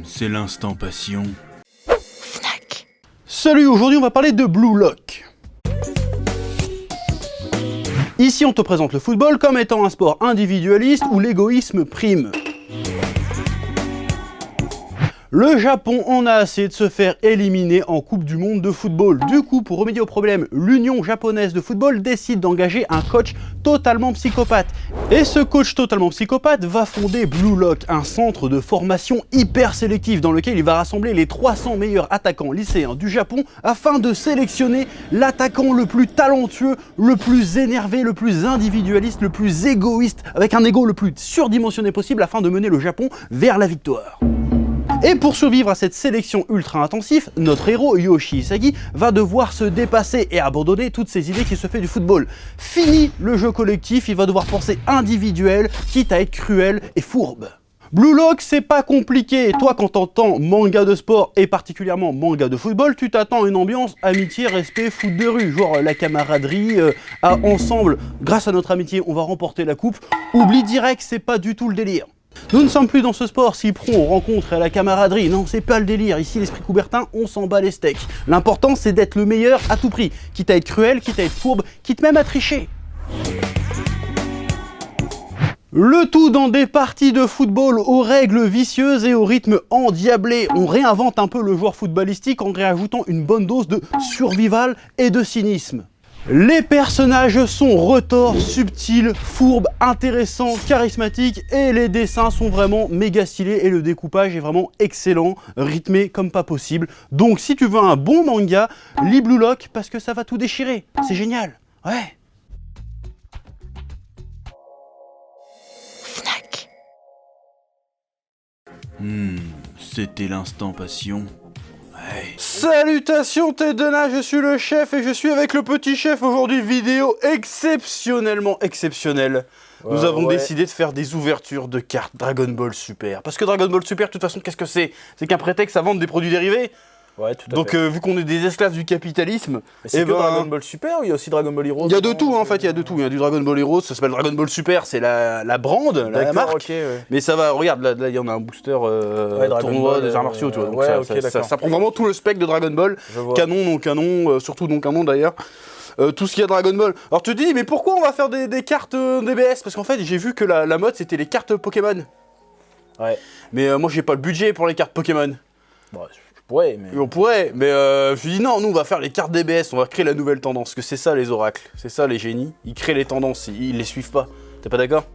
C'est l'instant passion. Fnac. Salut, aujourd'hui on va parler de Blue Lock. Ici on te présente le football comme étant un sport individualiste où l'égoïsme prime. Le Japon en a assez de se faire éliminer en Coupe du Monde de football. Du coup, pour remédier au problème, l'Union japonaise de football décide d'engager un coach totalement psychopathe. Et ce coach totalement psychopathe va fonder Blue Lock, un centre de formation hyper sélectif dans lequel il va rassembler les 300 meilleurs attaquants lycéens du Japon afin de sélectionner l'attaquant le plus talentueux, le plus énervé, le plus individualiste, le plus égoïste, avec un ego le plus surdimensionné possible afin de mener le Japon vers la victoire. Et pour survivre à cette sélection ultra intensive, notre héros Yoshi Isagi va devoir se dépasser et abandonner toutes ces idées qui se fait du football. Fini le jeu collectif, il va devoir penser individuel, quitte à être cruel et fourbe. Blue Lock, c'est pas compliqué. Toi, quand t'entends manga de sport et particulièrement manga de football, tu t'attends à une ambiance amitié, respect, foot de rue, genre la camaraderie, ensemble, grâce à notre amitié, on va remporter la coupe. Oublie direct, c'est pas du tout le délire. Nous ne sommes plus dans ce sport si prompt aux rencontres et à la camaraderie, non c'est pas le délire, ici l'esprit Coubertin, on s'en bat les steaks. L'important c'est d'être le meilleur à tout prix, quitte à être cruel, quitte à être fourbe, quitte même à tricher. Le tout dans des parties de football aux règles vicieuses et au rythme endiablé. On réinvente un peu le joueur footballistique en réajoutant une bonne dose de survival et de cynisme. Les personnages sont retors, subtils, fourbes, intéressants, charismatiques et les dessins sont vraiment méga stylés et le découpage est vraiment excellent, rythmé comme pas possible. Donc si tu veux un bon manga, lis Blue Lock parce que ça va tout déchirer. C'est génial, ouais. Fnac. C'était l'instant passion. Ouais. Salutations Tedena, je suis le chef et je suis avec le petit chef aujourd'hui. Vidéo exceptionnellement exceptionnelle. Nous avons décidé de faire des ouvertures de cartes Dragon Ball Super. Parce que Dragon Ball Super, de toute façon, qu'est-ce que c'est? C'est qu'un prétexte à vendre des produits dérivés. Ouais, tout à Donc fait. Vu qu'on est des esclaves du capitalisme, C'est que Dragon Ball Super ou il y a aussi Dragon Ball Heroes? il y a de tout en fait, il y a de tout. Il y a du Dragon Ball Heroes, ça s'appelle Dragon Ball Super, c'est la brand, la marque. Ok, ouais. Mais ça va, regarde, là il y en a un booster tournoi Ball, des arts martiaux, tu vois. Donc ouais, ça, ok, ça d'accord. prend vraiment tout le spectre de Dragon Ball. Je vois. Canon, non canon, surtout non canon d'ailleurs. Tout ce qu'il y a Dragon Ball. Alors tu te dis, mais pourquoi on va faire des cartes DBS? Parce qu'en fait, j'ai vu que la mode c'était les cartes Pokémon. Ouais. Mais moi j'ai pas le budget pour les cartes Pokémon. Bon, je pourrais, mais. On pourrait, mais je me suis dit non, nous on va faire les cartes DBS, on va créer la nouvelle tendance. Parce que c'est ça les oracles, c'est ça les génies. Ils créent les tendances, ils les suivent pas. T'es pas d'accord?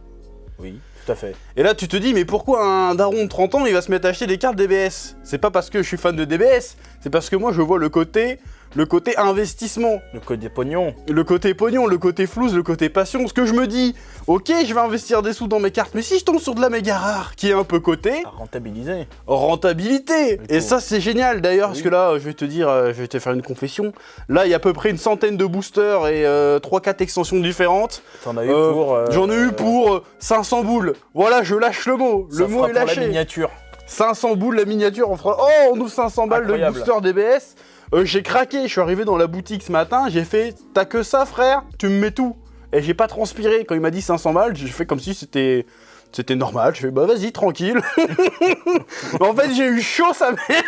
Oui, tout à fait. Et là tu te dis, mais pourquoi un daron de 30 ans il va se mettre à acheter des cartes DBS? C'est pas parce que je suis fan de DBS, c'est parce que moi je vois le côté investissement. Le code des pognons. Le côté pognon, le côté flouze, le côté passion. Ce que je me dis, ok, je vais investir des sous dans mes cartes, mais si je tombe sur de la méga rare qui est un peu cotée, À rentabiliser. rentabilité. Du Et coup. ça c'est génial d'ailleurs, parce que là, je vais te dire, je vais te faire une confession. Là, il y a à peu près une centaine de boosters et 3-4 extensions différentes. T'en as eu pour. J'en ai eu pour 500 boules. Voilà, je lâche le mot. Le mot est La lâché. miniature. 500 boules la miniature, on fera... Oh, on ouvre 500 balles Incroyable. de booster DBS. J'ai craqué, je suis arrivé dans la boutique ce matin, j'ai fait « T'as que ça frère? Tu me mets tout ?» Et j'ai pas transpiré. Quand il m'a dit 500 balles, j'ai fait comme si c'était normal. Je fais « Bah vas-y, tranquille. » Mais en fait, j'ai eu chaud sa mère.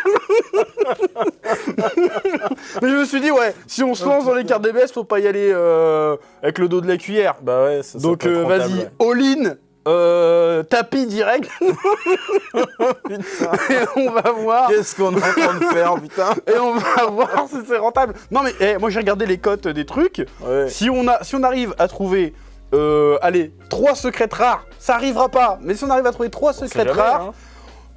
Mais je me suis dit « Ouais, si on se lance dans les cartes DBS, faut pas y aller avec le dos de la cuillère. » Bah ouais, ça Donc peut être rentable, vas-y, ouais. all-in. Tapis direct. Et on va voir. Qu'est-ce qu'on est en train de faire, putain? Et on va voir si c'est rentable. Non mais moi j'ai regardé les cotes des trucs. Ouais. Si on arrive à trouver, allez, 3 secrets rares, ça arrivera pas. Mais si on arrive à trouver 3 secrets jamais, rares, hein.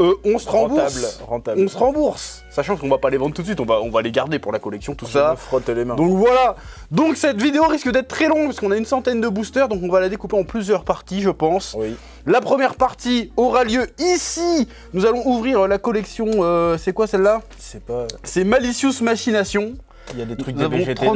On se rembourse. Rentable. On se rembourse. Sachant qu'on va pas les vendre tout de suite, on va les garder pour la collection, tout Je ça. me frotte les mains. Donc voilà. Donc cette vidéo risque d'être très longue parce qu'on a une centaine de boosters, donc on va la découper en plusieurs parties, je pense. Oui. La première partie aura lieu ici. Nous allons ouvrir la collection. C'est quoi celle-là? C'est pas. C'est Malicious Machination. Il y a des trucs Nous de avons VGT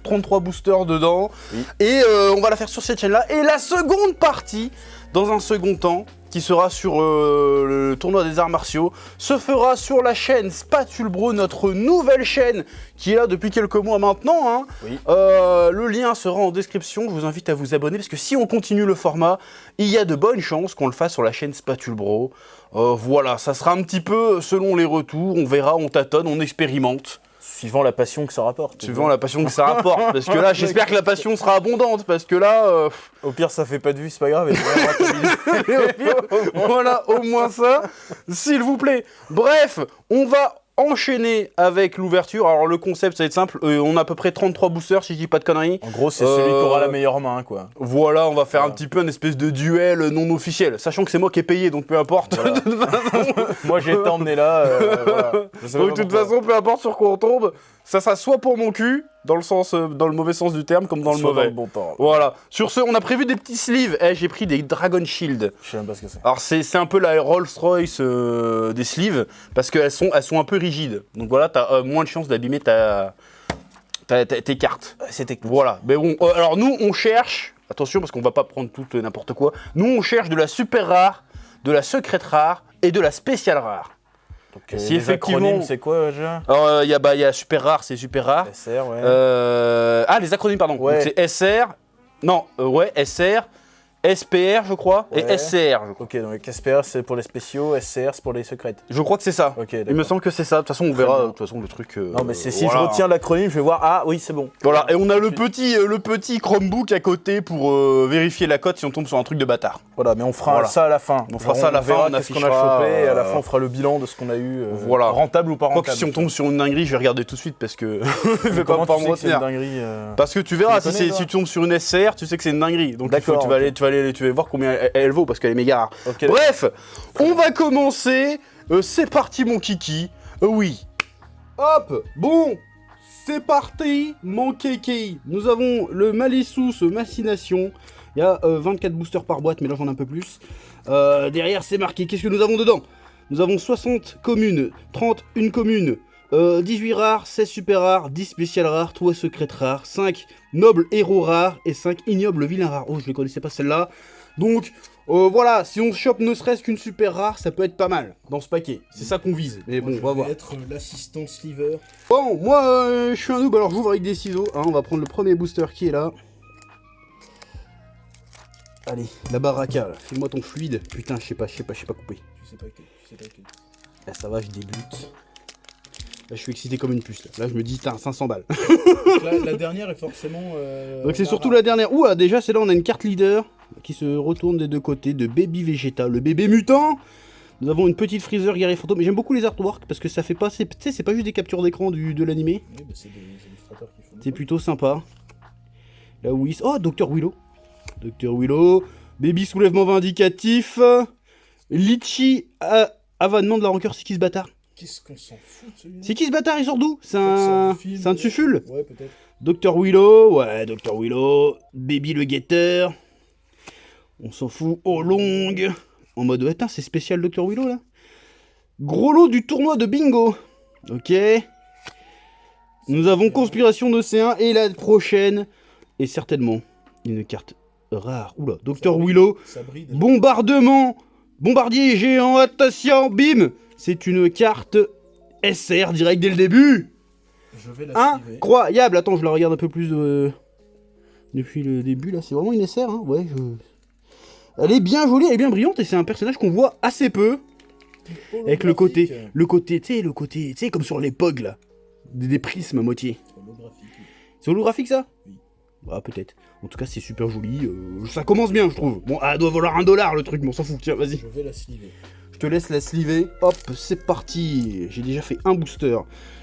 33 boosters dedans. Oui. Et on va la faire sur cette chaîne-là. Et la seconde partie, dans un second temps, qui sera sur le tournoi des arts martiaux, se fera sur la chaîne Spatule Bro, notre nouvelle chaîne qui est là depuis quelques mois maintenant. Hein. Oui. Le lien sera en description, je vous invite à vous abonner parce que si on continue le format, il y a de bonnes chances qu'on le fasse sur la chaîne Spatule Bro. Voilà, ça sera un petit peu selon les retours, on verra, on tâtonne, on expérimente. Suivant la passion que ça rapporte. Suivant la passion que ça rapporte, parce que là, j'espère que la passion sera abondante, parce que là... Au pire, ça fait pas de vue, c'est pas grave. Et tu vas au pire, voilà, au moins ça, s'il vous plaît. Bref, on va enchaîner avec l'ouverture. Alors, le concept, ça va être simple. On a à peu près 33 boosters, si je dis pas de conneries. En gros, c'est celui qui aura la meilleure main, quoi. Voilà, on va faire un petit peu une espèce de duel non officiel, sachant que c'est moi qui ai payé, donc peu importe. Voilà. De toute façon... Moi, j'ai été emmené là. Voilà. Donc, de toute façon, peu importe sur quoi on tombe, ça sera soit pour mon cul, dans le mauvais sens du terme, comme dans le Soit mauvais. dans le bon temps. Voilà. Sur ce, on a prévu des petits sleeves. J'ai pris des Dragon Shield. Je sais même pas ce que c'est. Alors, c'est un peu la Rolls-Royce des sleeves, parce qu'elles sont un peu rigides. Donc voilà, t'as moins de chances d'abîmer tes cartes. C'est technique. Voilà. Mais bon, alors nous, on cherche, attention, parce qu'on va pas prendre tout n'importe quoi, nous, on cherche de la super rare, de la secrète rare et de la spéciale rare. Donc, si les effectivement- acronymes, c'est quoi déjà? Alors, il y a super rare, c'est super rare. SR, ouais. Les acronymes, pardon. Ouais. Donc, c'est SR, non, SR, SPR, je crois, et Ouais. SCR, je crois. Ok, donc SPR c'est pour les spéciaux, SCR c'est pour les secrètes. Je crois que c'est ça. Ok, Il me d'accord. semble que c'est ça. De toute façon, on verra. bien. De toute façon, le truc. Non, mais si voilà. je retiens l'acronyme, je vais voir. Ah oui, c'est bon. Voilà. Et on a le Ensuite. petit Chromebook à côté pour vérifier la cote si on tombe sur un truc de bâtard. Voilà, mais on fera Voilà. ça à la fin. On fera ça à la fin, verra on qu'est-ce qu'on a affichera, chopé, et à la fin on fera le bilan de ce qu'on a eu. Voilà. Rentable ou pas Quoi que rentable. si on tombe sur une dinguerie, je vais regarder tout de suite parce que je vais Comment pas tu me sais que c'est une retenir. dinguerie Parce que tu verras, Tu le si, connais, toi si tu tombes sur une SCR, tu sais que c'est une dinguerie. Donc il faut- D'accord, tu vas ok. aller, tu vas voir combien elle vaut parce qu'elle est méga rare. Ok, Bref, on va commencer. C'est parti, mon kiki. Oui. Hop, bon, c'est parti, mon kiki. Nous avons le Malissous Machination. Il y a 24 boosters par boîte, mais là j'en ai un peu plus. Derrière, c'est marqué. Qu'est-ce que nous avons dedans? Nous avons 60 communes, 31 communes, 18 rares, 16 super rares, 10 spéciales rares, 3 secrètes rares, 5 nobles héros rares et 5 ignobles vilains rares. Oh, je ne connaissais pas celle-là. Donc, voilà, si on chope ne serait-ce qu'une super rare, ça peut être pas mal dans ce paquet. C'est ça qu'on vise. Mais bon, on va voir. Être l'assistant sliver. Bon, moi, je suis un noob, alors j'ouvre avec des ciseaux. Hein, on va prendre le premier booster qui est là. Allez, la baraka, là. Fais-moi ton fluide. Putain, je sais pas couper. Tu sais pas quel. Là, ça va, je débute. Là, je suis excité comme une puce. Là, je me dis, putain, 500 balles. Donc la dernière est forcément. Donc, c'est surtout la dernière. Ouh, déjà, c'est là, on a une carte leader qui se retourne des deux côtés de Baby Vegeta, le bébé mutant. Nous avons une petite Freezer guerrier fantôme. Mais j'aime beaucoup les artworks parce que ça fait pas. Tu sais, c'est pas juste des captures d'écran de l'animé. Oui, bah c'est des illustrateurs qui font. C'est plutôt sympa. Là où oh, Dr Willow. Dr Willow. Baby soulèvement vindicatif. Litchi avanement de la rancœur. C'est qui ce bâtard? Qu'est-ce qu'on s'en fout de celui-là? C'est qui ce bâtard? Il sort d'où? C'est sort un. du film, C'est un Tsuful? Ouais, peut-être. Dr Willow. Ouais, Dr Willow. Baby le guetteur. On s'en fout. Oh, longue. En mode. Attends, c'est spécial Dr Willow là. Gros lot du tournoi de bingo. Ok. Nous avons Conspiration d'Océan et la prochaine est certainement une carte rare. Oula, Dr Willow. Ça brille. Bombardement. Bombardier géant, attention, bim. C'est une carte SR direct dès le début. Je vais la sliver. Incroyable. Attends, je la regarde un peu plus depuis le début là. C'est vraiment une SR, hein. Ouais, elle est bien jolie, elle est bien brillante et c'est un personnage qu'on voit assez peu. Avec le côté, tu sais, comme sur les POG là. Des prismes à moitié. Holographique. C'est holographique ça? Oui. Bah peut-être. En tout cas c'est super joli. Ça commence bien je trouve. Bon, elle doit valoir $1 le truc, mais on s'en fout. Tiens, vas-y. Je vais la sliver. Je te laisse la sliver. Hop, c'est parti. J'ai déjà fait un booster.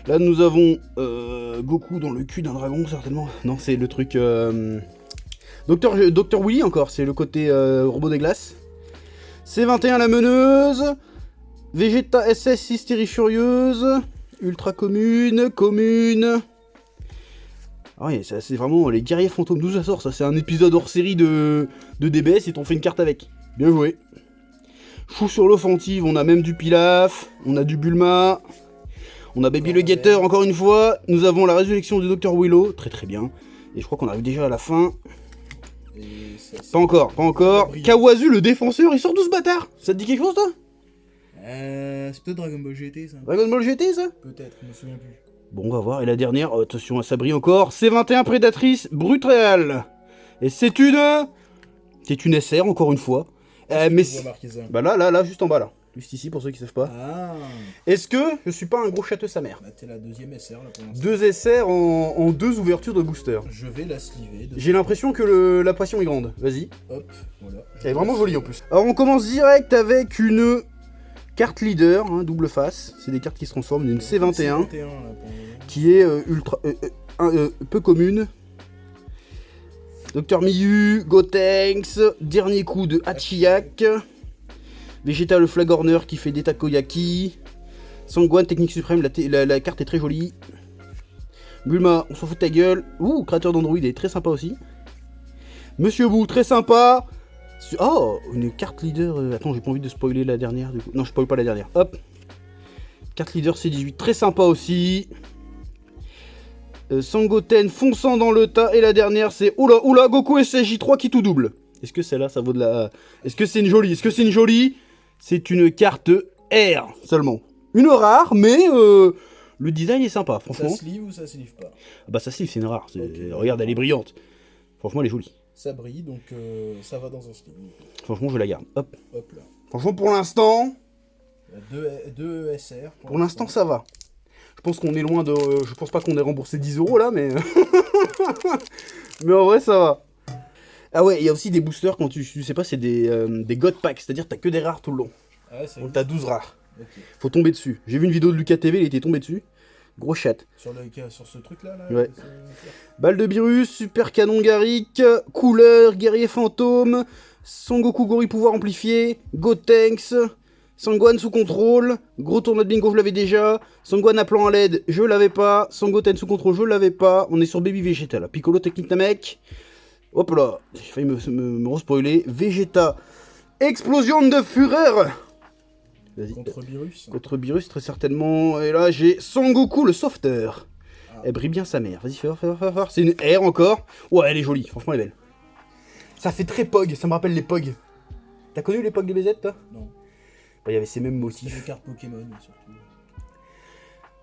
Là nous avons Goku dans le cul d'un dragon certainement. Non, c'est le truc... Dr Willy encore, c'est le côté robot des glaces. C21 la meneuse. Vegeta SS Hystérie Furieuse. Ultra commune. Ah ouais, ça c'est vraiment les guerriers fantômes, d'où ça sort ça? C'est un épisode hors série de DBS et t'en fais une carte avec. Bien joué. Chou sur l'offensive, on a même du Pilaf, on a du Bulma, on a Baby le Guetteur encore une fois. Nous avons la résurrection du Dr Willow, très très bien. Et je crois qu'on arrive déjà à la fin. Et ça, Pas encore, pas encore. Kawazu, le défenseur, il sort d'où ce bâtard? Ça te dit quelque chose, toi? C'est peut-être Dragon Ball GT, ça. Dragon Ball GT, ça? Peut-être, je me souviens plus. Bon, on va voir. Et la dernière, attention, ça brille encore. C21 Prédatrice Brutale. Et c'est une... C'est une SR, encore une fois. Mais Tu vois marquer ça. bah là, juste en bas, là. Juste ici, pour ceux qui savent pas. Ah. Est-ce que je suis pas un gros château sa mère? Bah, t'es la deuxième SR, là, pour l'instant. 2 SR en 2 ouvertures de booster. Je vais la sliver. J'ai l'impression que la passion est grande. Vas-y. Hop, voilà. Elle est vraiment jolie en plus. Alors on commence direct avec une carte leader, hein, double face. C'est des cartes qui se transforment d'une C21 là, pour le moment. qui est peu commune. Docteur Miyu, Gotenks, dernier coup de Hachiyak. Vegeta le Flagorner qui fait des takoyaki. Sangwan, technique suprême, la carte est très jolie. Bulma, on s'en fout de ta gueule. Ouh, créateur d'Android est très sympa aussi. Monsieur Boo, très sympa. Oh, une carte leader. Attends, j'ai pas envie de spoiler la dernière. Du coup. Non, je spoil pas la dernière. Hop. Carte leader C18, très sympa aussi. Sangoten fonçant dans le tas. Et la dernière, c'est oula, Goku SSJ3 qui tout double. Est-ce que celle-là, ça vaut de la. Est-ce que c'est une jolie? C'est une carte R seulement. Une rare, mais le design est sympa, franchement. Ça sleeve ou ça sleeve pas? Ah bah ça sleeve, c'est une rare. Ok. Regarde, elle est brillante. Franchement, elle est jolie. Ça brille, donc ça va dans un sleeve. Franchement, je la garde. Hop. Hop là. Franchement, pour l'instant, Il y a deux SR. pour l'instant, ça va. Je pense qu'on est loin de. Je pense pas qu'on ait remboursé 10 € là, mais. Mais en vrai, ça va. Ah ouais, il y a aussi des boosters quand tu sais pas, c'est des God Packs, c'est-à-dire t'as que des rares tout le long. Ah ouais, ça Donc existe. t'as 12 rares. Ok. Faut tomber dessus. J'ai vu une vidéo de Lucas TV, il était tombé dessus. Gros chat. Sur ce truc-là, là. Ouais. Balle de virus, super canon Garrick, couleur, guerrier fantôme, Son Goku Gori pouvoir amplifié, Gotenks, Sangwan sous contrôle, gros tournoi de bingo je l'avais déjà, Sangwan à plan à LED je l'avais pas, Sangoten sous contrôle je l'avais pas, on est sur Baby Vegeta là, Piccolo technique Namek, hop là, j'ai failli me re-spoiler, Vegeta, explosion de fureur. Vas-y. Contre virus. Contre Virus, très certainement. Et là, j'ai Son Goku, le softer. Ah. Elle brille bien sa mère. Vas-y, fais voir. C'est une R encore. Ouais, elle est jolie. Franchement, elle est belle. Ça fait très POG. Ça me rappelle les POG. T'as connu les POG de BZ, toi? Non. Bah, il y avait ces mêmes C'est motifs. des cartes Pokémon, surtout.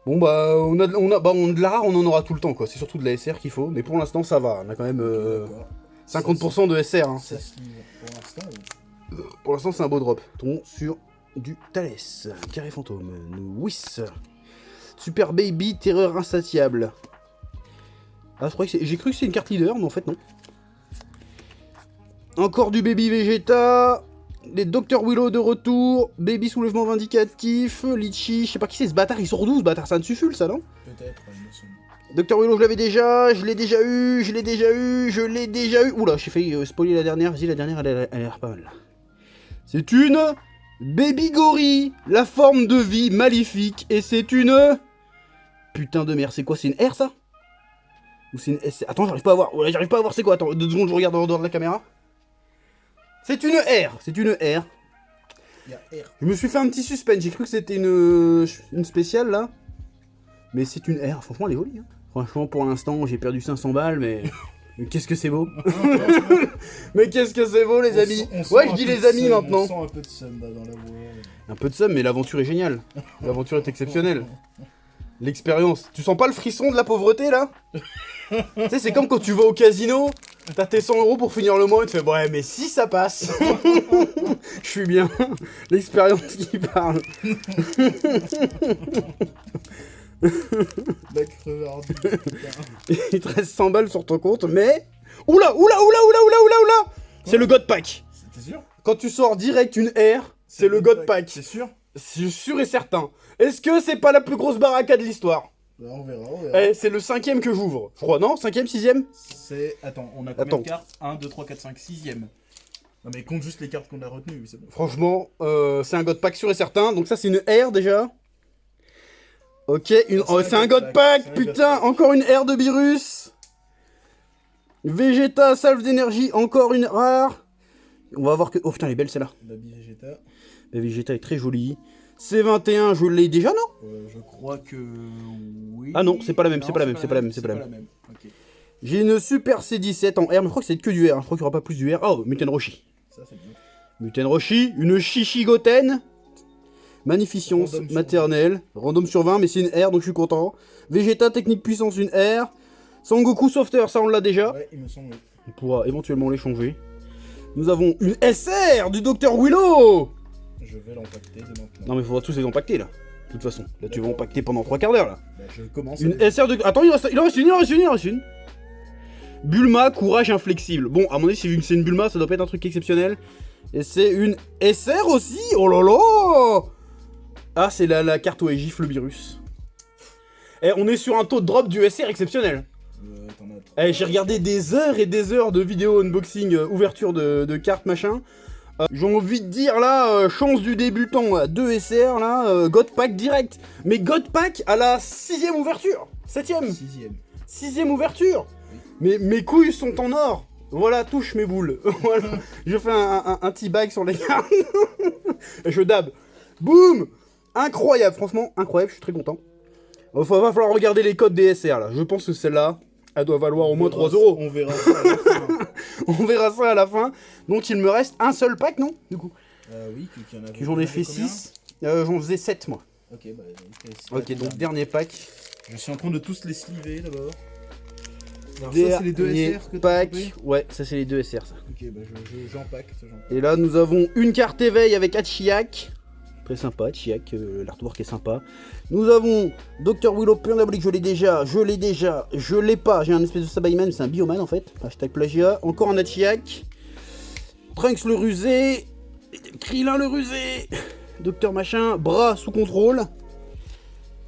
Bon, bah, on a de la rare, on en aura tout le temps, quoi. C'est surtout de la SR qu'il faut. Mais pour l'instant, ça va. On a quand même D'accord. 50% de SR. Hein. Ça sleeve pour l'instant. Pour l'instant, c'est un beau drop. Tombons sur du Thales. Carré fantôme. Whis. Super Baby, terreur insatiable. Ah, j'ai cru que c'est une carte leader, mais en fait, non. Encore du Baby Vegeta. Les Dr Willow de retour. Baby soulèvement vindicatif. Litchi. Je sais pas qui c'est ce bâtard. Il sort d'où ce bâtard? Ça ne suffule, ça, non? Peut-être, il me semble. Dr Willow, je l'avais déjà. Je l'ai déjà eu. Oula, j'ai failli spoiler la dernière. Vas-y, la dernière, elle a l'air pas mal. C'est une Baby Gori, la forme de vie maléfique, et c'est une putain de merde. C'est quoi? C'est une R ça? Ou c'est une S? Attends, j'arrive pas à voir. Ouais, j'arrive pas à voir c'est quoi. Attends, 2 secondes, je regarde en dehors de la caméra. C'est une R. C'est une R. Il y a R. Je me suis fait un petit suspense. J'ai cru que c'était une spéciale là, mais c'est une R. Franchement, elle est jolie. Hein. Franchement, pour l'instant, j'ai perdu 500 balles, mais mais qu'est-ce que c'est beau. Mais qu'est-ce que c'est beau, les amis. Ouais, je dis les amis maintenant. On sent un peu de somme dans la voix. Un peu de somme, mais l'aventure est géniale. L'aventure est exceptionnelle. L'expérience. Tu sens pas le frisson de la pauvreté, là? Tu sais, c'est comme quand tu vas au casino, t'as tes 100 € pour finir le mois et tu fais, ouais, mais si ça passe. Je suis bien. L'expérience qui parle. La crevarde. Putain. Il te reste 100 balles sur ton compte, mais... Oula. C'est le God Pack. T'es sûr? Quand tu sors direct une R, c'est le God Pack. C'est sûr? C'est sûr et certain. Est-ce que c'est pas la plus grosse baraka de l'histoire? Là, on verra. Eh, c'est le 5ème que j'ouvre. Je crois, non? 5ème, 6ème? C'est... Attends, on a combien de cartes? 1, 2, 3, 4, 5, 6ème. Non mais compte juste les cartes qu'on a retenues, c'est bon. Franchement, c'est un God Pack sûr et certain. Donc ça, c'est une R déjà. Ok, c'est un God Pack, putain, encore une R de Virus. Vegeta, salve d'énergie, encore une rare. On va voir que... Oh putain, elle est belle celle-là. Baby Vegeta. La Vegeta est très jolie. C21, je l'ai déjà, non? Je crois que... Oui. Ah non, c'est pas la même, Non, c'est pas la même. Ok. J'ai une Super C17 en R, mais je crois que c'est que du R, hein. Je crois qu'il n'y aura pas plus du R. Oh, Muten Roshi. Ça, c'est bien. Muten Roshi, une Shishigoten. Magnificence Random sur maternelle. Random sur 20, mais c'est une R, donc je suis content. Vegeta, technique puissance, une R. Sangoku Softer, ça on l'a déjà. Ouais, il me semble. Oui. On pourra éventuellement l'échanger. Nous avons une SR du Dr Willow. Je vais l'empacter dès maintenant. Non mais il faudra tous les empacter là. De toute façon, là tu vas empacter pendant 3 quarts d'heure là. Bah, je commence. Une SR de... Attends, il en reste une. Bulma, courage inflexible. Bon, à mon avis, si c'est une Bulma, ça doit pas être un truc exceptionnel. Et c'est une SR aussi. Oh là là. Ah, c'est la carte où elle gifle le virus. Et on est sur un taux de drop du SR exceptionnel. T'en as... J'ai regardé des heures et des heures de vidéos unboxing, ouverture de cartes, machin. J'ai envie de dire là, chance du débutant, 2 SR là, God Pack direct. Mais God Pack à la 6ème ouverture. 7ème. 6ème ouverture. Mais mes couilles sont en or. Voilà, touche mes boules. Voilà. Je fais un petit bag sur les cartes. Et je dab. Boum. Incroyable, franchement, incroyable, je suis très content. Va falloir regarder les codes des SR là. Je pense que celle-là, elle doit valoir au moins 3 €. On verra ça à la fin. On verra ça à la fin. Donc il me reste un seul pack, non? Du coup. Oui, qu'il y en avait. J'en ai fait 6. J'en faisais 7 moi. Ok, bah. Ok, donc dernier pack. Je suis en train de tous les sliver d'abord. Alors ça, c'est les 2 Dernier SR que t'as pack. coupé. Ouais, ça c'est les 2 SR ça. Ok, bah j'empaque. Et là nous avons une carte éveil avec Hachiyak. Très sympa, Hachiyak, l'artwork est sympa. Nous avons Dr Willow Pure Diabolique, je l'ai pas, j'ai un espèce de Sabayman, c'est un Bioman en fait. Hashtag plagiat. Encore un Hachiyak. Trunks le rusé. Krillin le rusé. Docteur machin, bras sous contrôle.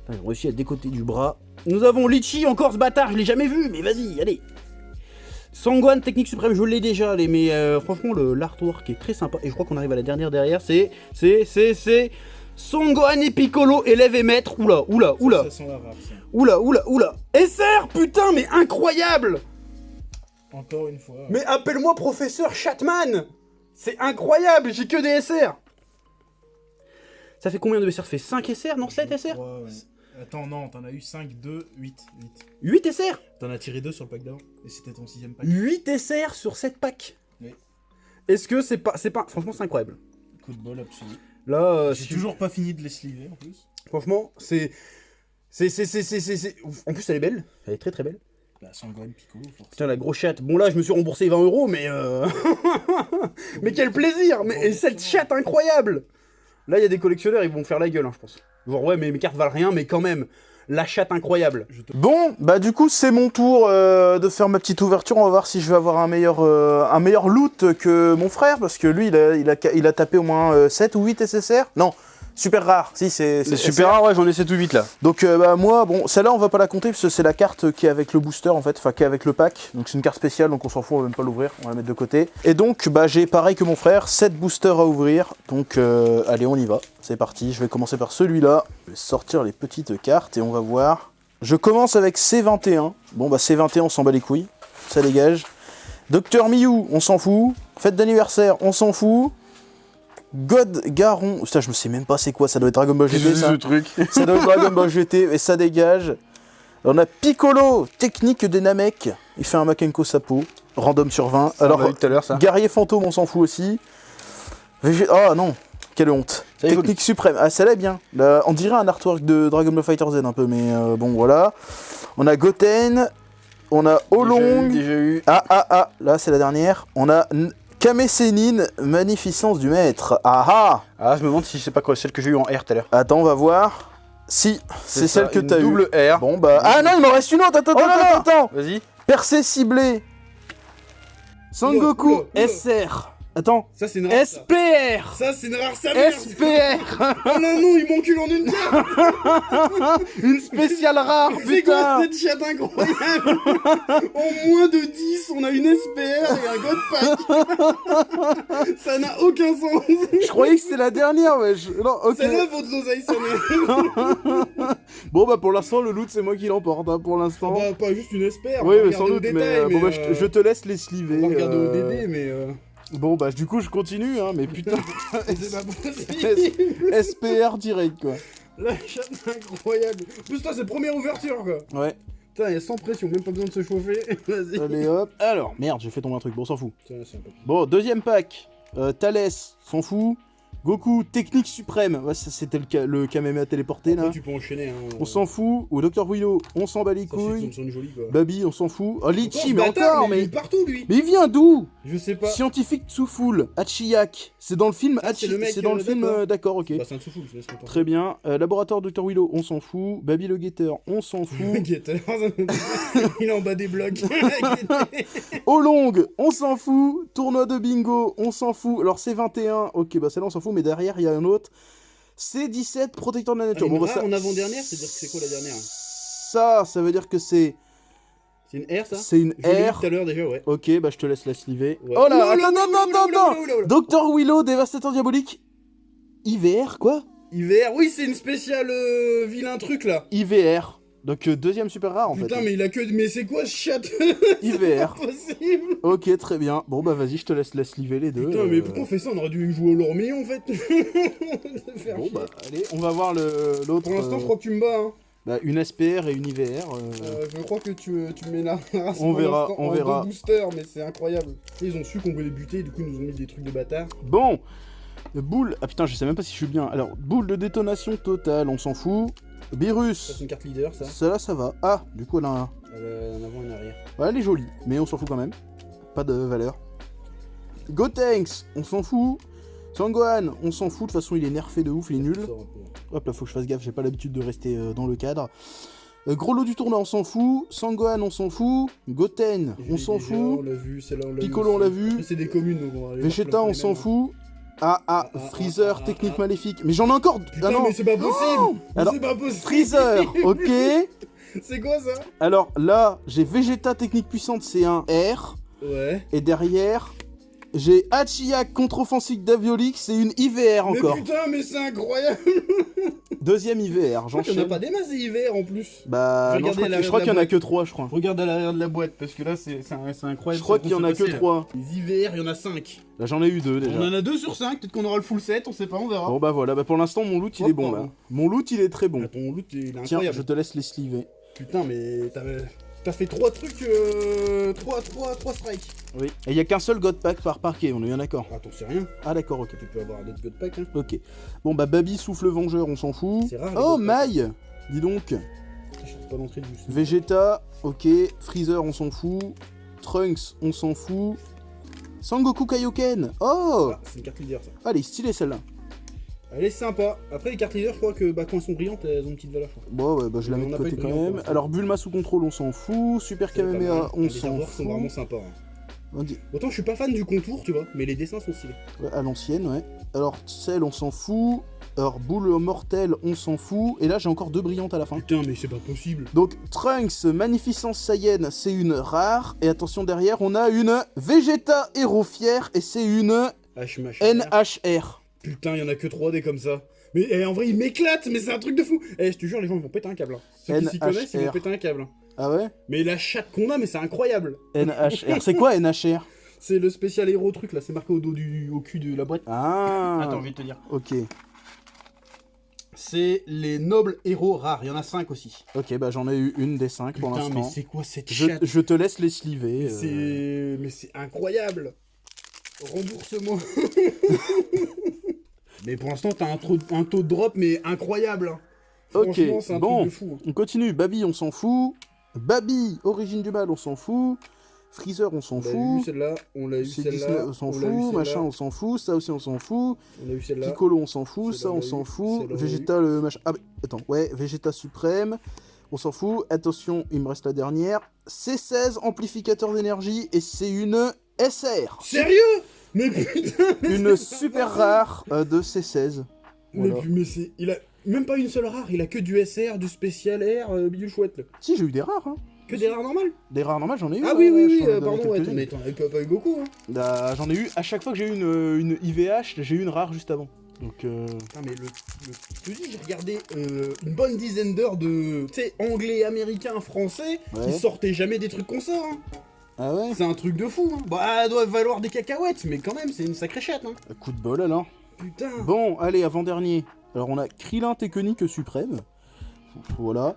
J'ai réussi à décoter du bras. Nous avons Litchi, encore ce bâtard, je l'ai jamais vu, mais vas-y, allez. Sangwan, technique suprême, je l'ai déjà, mais franchement, l'artwork est très sympa. Et je crois qu'on arrive à la dernière derrière, c'est Sangwan et Piccolo, élève et maître. Oula. Ça sent la rare, ça. Oula. SR, putain, mais incroyable. Encore une fois. Mais appelle-moi professeur Chatman. C'est incroyable, j'ai que des SR. Ça fait combien de SR? Ça fait 5 SR, non 7 SR? Ouais. Attends, non, t'en as eu 5, 2, 8. 8 SR. T'en as tiré 2 sur le pack d'or, et c'était ton 6ème pack. 8 SR sur 7 packs. Oui. Est-ce que c'est pas... Franchement, c'est incroyable. Coup de bol absolu. Là, j'ai toujours pas fini de les sliver en plus. Franchement, c'est... En plus, elle est belle. Elle est très très belle. Bah, Sangwan, Piccolo, forcément. Putain, la grosse chatte. Bon, là, je me suis remboursé 20 €, mais... mais quel plaisir. Mais cette chatte incroyable. Là, il y a des collectionneurs, ils vont faire la gueule, hein, je pense. Genre, ouais, mais mes cartes valent rien, mais quand même, la chatte incroyable. Bon, bah du coup, c'est mon tour de faire ma petite ouverture. On va voir si je vais avoir un meilleur loot que mon frère, parce que lui, il a tapé au moins 7 ou 8 SSR. Non, super rare. Si, c'est super rare, ouais, j'en ai 7 ou 8 là. Donc, bah moi, bon, celle-là, on va pas la compter, parce que c'est la carte qui est avec le booster, en fait, enfin, qui est avec le pack. Donc, c'est une carte spéciale, donc on s'en fout, on va même pas l'ouvrir, on va la mettre de côté. Et donc, bah, j'ai pareil que mon frère, 7 boosters à ouvrir. Donc, allez, on y va. C'est parti, je vais commencer par celui-là. Je vais sortir les petites cartes et on va voir. Je commence avec C21. Bon, bah, C21, on s'en bat les couilles. Ça dégage. Docteur Miou, on s'en fout. Fête d'anniversaire, on s'en fout. God Garon, putain, je me sais même pas c'est quoi, ça doit être Dragon Ball GT ça. truc. Ça doit être Dragon Ball GT et ça dégage. On a Piccolo, technique des Namek. Il fait un Makenko Sapo, random sur 20. Ça, alors, on l'a vu tout à l'heure, ça. Guerrier Fantôme, on s'en fout aussi. Oh non, quelle honte. Ça évolue. Technique suprême, ah celle-là est bien. Là, on dirait un artwork de Dragon Ball Fighter Z un peu, mais bon voilà. On a Goten, on a Olong. Déjà eu. Ah, là c'est la dernière. On a Kame Sennin, magnificence du maître. Ah, je me demande si c'est pas quoi, celle que j'ai eu en R tout à l'heure. attends, on va voir. Si, c'est celle que t'as eu. Double R. Bon bah... Ah non, il m'en reste une autre, attends. Vas-y. Percée ciblée. Sangoku, Oula. SR. Attends. Ça, c'est une rare. SPR. Ça, c'est une rare, sa mère. SPR. Oh non, il m'encule en une carte. Une spéciale rare, C'est quoi putain. cette chatte incroyable. En moins de 10, on a une SPR et un God Pack. Ça n'a aucun sens. Je croyais que c'était la dernière, wesh. Non, ok. C'est là votre oseille, sa mère. Bon bah pour l'instant, le loot, c'est moi qui l'emporte, hein, pour l'instant. Bah, pas juste une SPR. Oui, on va mais sans regarder au doute, détail, mais bon bah je te laisse les sliver. On va regarder au DD, mais Bon bah du coup je continue, hein, mais putain. c'est pas possible. SPR direct quoi. La chatte incroyable. En plus, toi, c'est première ouverture, quoi. Ouais. Putain, il y a sans pression, même pas besoin de se chauffer. Vas-y. Allez hop. Alors, merde, j'ai fait tomber un truc. Bon, on s'en fout. Tiens, c'est un peu... Bon, deuxième pack. Thalès, s'en fout. Goku, technique suprême. Ouais, ça, c'était le Kamehameha téléporté là. Après, tu peux enchaîner. Hein, On s'en fout. Ou Dr. Willow, on s'en bat les Ça, couilles. c'est joli, quoi. Baby, on s'en fout. Oh, Litchi, ce mais bâtard, encore, mais il mais. est partout, lui. Mais il vient d'où? Je sais pas. Scientifique Tsuful, Hachiyak. C'est dans le film Ah, c'est le mec, c'est dans le film, d'accord, ok. Bah, c'est un Tsuful, je laisse comprendre. Très bien. Laboratoire Dr. Willow, on s'en fout. Baby le guetteur, on s'en fout. Guetteur, il est en bas des blocs. Olong, on s'en fout. Tournoi de bingo, on s'en fout. Alors c'est 21, ok, bah celle-là on s'en fout, mais derrière il y a un autre. C'est 17, protecteur de la nature. Bon, Bon, bah, ça, en avant-dernière, c'est-à-dire que c'est quoi la dernière? ça veut dire que c'est C'est une R, ça? c'est une Je l'ai vu R. tout à l'heure déjà, ouais. Ok, bah je te laisse la sliver. Ouais. Oh là, Oula, attends, oula, attends, oula, attends, oula, oula, oula. Dr. Willow, dévastateur diabolique. IVR, quoi? IVR, oui, c'est une spéciale vilain truc là. IVR. Donc deuxième super rare en Putain, fait. mais il a que. Mais c'est quoi ce chat? IVR. Impossible. Ok, très bien. Bon bah vas-y, je te laisse la sliver les deux. Putain, mais pourquoi on fait ça? On aurait dû jouer au Lormier en fait. Faire Bon chier. bah allez, on va voir l'autre. Pour l'instant, je crois que tu me bats. Hein. Bah, une SPR et une IVR. Je crois que tu mets la race On pour verra, l'instant on en verra. 2 boosters, mais c'est incroyable. Ils ont su qu'on voulait buter, du coup ils nous ont mis des trucs de bâtard. Bon, boule. Ah putain, je sais même pas si je suis bien. Alors, boule de détonation totale, on s'en fout. Ça, Virus. c'est une carte leader, ça. Celle-là, ça va. Ah, du coup, elle a un. En avant et en arrière. Ouais, elle est jolie, mais on s'en fout quand même. Pas de valeur. Gotenks, on s'en fout. Sangohan, on s'en fout. De toute façon, il est nerfé de ouf, il est nul. Ça sort un peu. Hop là, faut que je fasse gaffe, j'ai pas l'habitude de rester dans le cadre. Gros lot du tournoi, on s'en fout. Sangohan, on s'en fout. Goten, Je on l'ai s'en déjà, fout. On l'a vu, celle-là on l'a Piccolo, on l'a vu. Après, c'est des communes donc on va aller Vegeta, voir plein on de s'en les fout. Ah, Freezer, technique maléfique. Mais j'en ai encore. Putain, Ah non. mais c'est pas possible. Mais Alors, c'est pas possible. Freezer, ok. C'est quoi ça? Alors là, j'ai Vegeta technique puissante, c'est un R. Ouais. Et derrière, j'ai Hachiyak contre-offensive d'Aviolix, c'est une IVR encore. Mais putain, mais c'est incroyable. Deuxième IVR, Je crois qu'il y en a j'enchaîne. pas des masses des IVR en plus. Bah, non, Regardez je crois qu'il y en a que 3, je crois. Regarde à l'arrière de la boîte parce que là c'est incroyable. Je crois qu'il y en a que 3. Les IVR, il y en a 5. Là, j'en ai eu 2 déjà. On en a 2 sur 5, peut-être qu'on aura le full set, on sait pas, on verra. Bon bah voilà, bah pour l'instant mon loot il est bon là. Mon loot il est très bon. Ah, ton loot il est Tiens, incroyable. je te laisse les sliver. Putain, mais t'as fait 3 trucs, 3 strikes. Oui. Et il y a qu'un seul God Pack par parquet, on est bien d'accord. Ah, t'en sais rien. Ah d'accord, ok. Tu peux avoir d'autres god pack, hein. Ok. Bon bah Baby souffle vengeur, on s'en fout. C'est rare. les Oh god packs. Maï. Dis donc. Je sais pas l'entrée du sous. Vegeta, ok. Freezer, on s'en fout. Trunks, on s'en fout. Sangoku Kaioken. Oh. Ah, c'est une carte leader ça. Allez, stylé celle-là. Elle est sympa. Après, les cartes leader, je crois que quand elles sont brillantes, elles ont une petite valeur. Je crois. Bon ouais, bah je la Mais mets on de n'a pas côté eu de quand brillant pour même. l'instant. Alors Bulma sous contrôle, on s'en fout. Super C'est pas Kamehameha, mal. on Les s'en artworks sont fout. vraiment sympas. Hein. On dit- Autant je suis pas fan du contour, tu vois, mais les dessins sont stylés. Ouais, à l'ancienne, ouais. Alors Cell, on s'en fout. Alors Boule mortelle, on s'en fout. Et là j'ai encore 2 brillantes à la fin. Putain, mais c'est pas possible. Donc Trunks, Magnificence Saiyan, c'est une rare. Et attention derrière, on a une Vegeta Héros Fier et c'est une NHR. Putain, il y en a que 3 des comme ça. Mais en vrai, il m'éclate, mais c'est un truc de fou. Eh, je te jure, les gens ils vont péter un câble. Hein. Ceux qui s'y connaissent, ils vont NHR. péter un câble. Hein. Ah ouais? Mais la chatte qu'on a, mais c'est incroyable. NHR. C'est quoi NHR? C'est le spécial héros truc là, c'est marqué au cul de la boîte. Ah. Attends, je vais te dire. Ok. C'est les nobles héros rares, il y en a 5 aussi. Ok, bah j'en ai eu une des 5 pour Putain, mais l'instant. c'est quoi cette Je, chatte? je te laisse les sliver. Mais c'est incroyable. Rembourse-moi. Mais pour l'instant, t'as un taux de drop, mais incroyable. Hein. Ok, Franchement, c'est un bon. truc de fou. Hein. On continue. Baby, on s'en fout. Baby, origine du mal, on s'en fout. Freezer, on s'en On l'a eu fout. celle-là, on l'a eu C'est celle-là, Disney, on s'en l'a eu fout. celle-là, Machin, on s'en fout. Ça aussi, on s'en fout. on a eu celle-là. Piccolo, on s'en fout. Celle-là, Ça, on on l'a s'en eu. fout. Celle-là, on l'a Vegeta, le machin. Ah, mais attends, ouais, Vegeta suprême. On s'en fout. Attention, il me reste la dernière. C16, amplificateur d'énergie. Et c'est une SR. Sérieux? Mais putain! Une super rare de C16. Voilà. Mais c'est. Il a même pas une seule rare, il a que du SR, du spécial R, bidule chouette là. Si, j'ai eu des rares. Hein. Que des rares normales? Des rares normales, j'en ai eu. Ah oui, oui, je oui, t'en ai donné pardon, ouais, quelques-unes. t'en as pas eu beaucoup, hein. Bah, j'en ai eu, à chaque fois que j'ai eu une IVH, j'ai eu une rare juste avant. Donc, Putain, mais je te dis, j'ai regardé une bonne dizaine d'heures de, tu sais, anglais, américain, français, Ouais. qui sortaient jamais des trucs qu'on sort, hein. ah ouais. C'est un truc de fou, hein. Bah, elle doit valoir des cacahuètes, mais quand même, c'est une sacrée chatte, hein. Coup de bol alors. Putain. Bon, allez, avant-dernier. Alors, on a Krillin Technique Suprême. Voilà.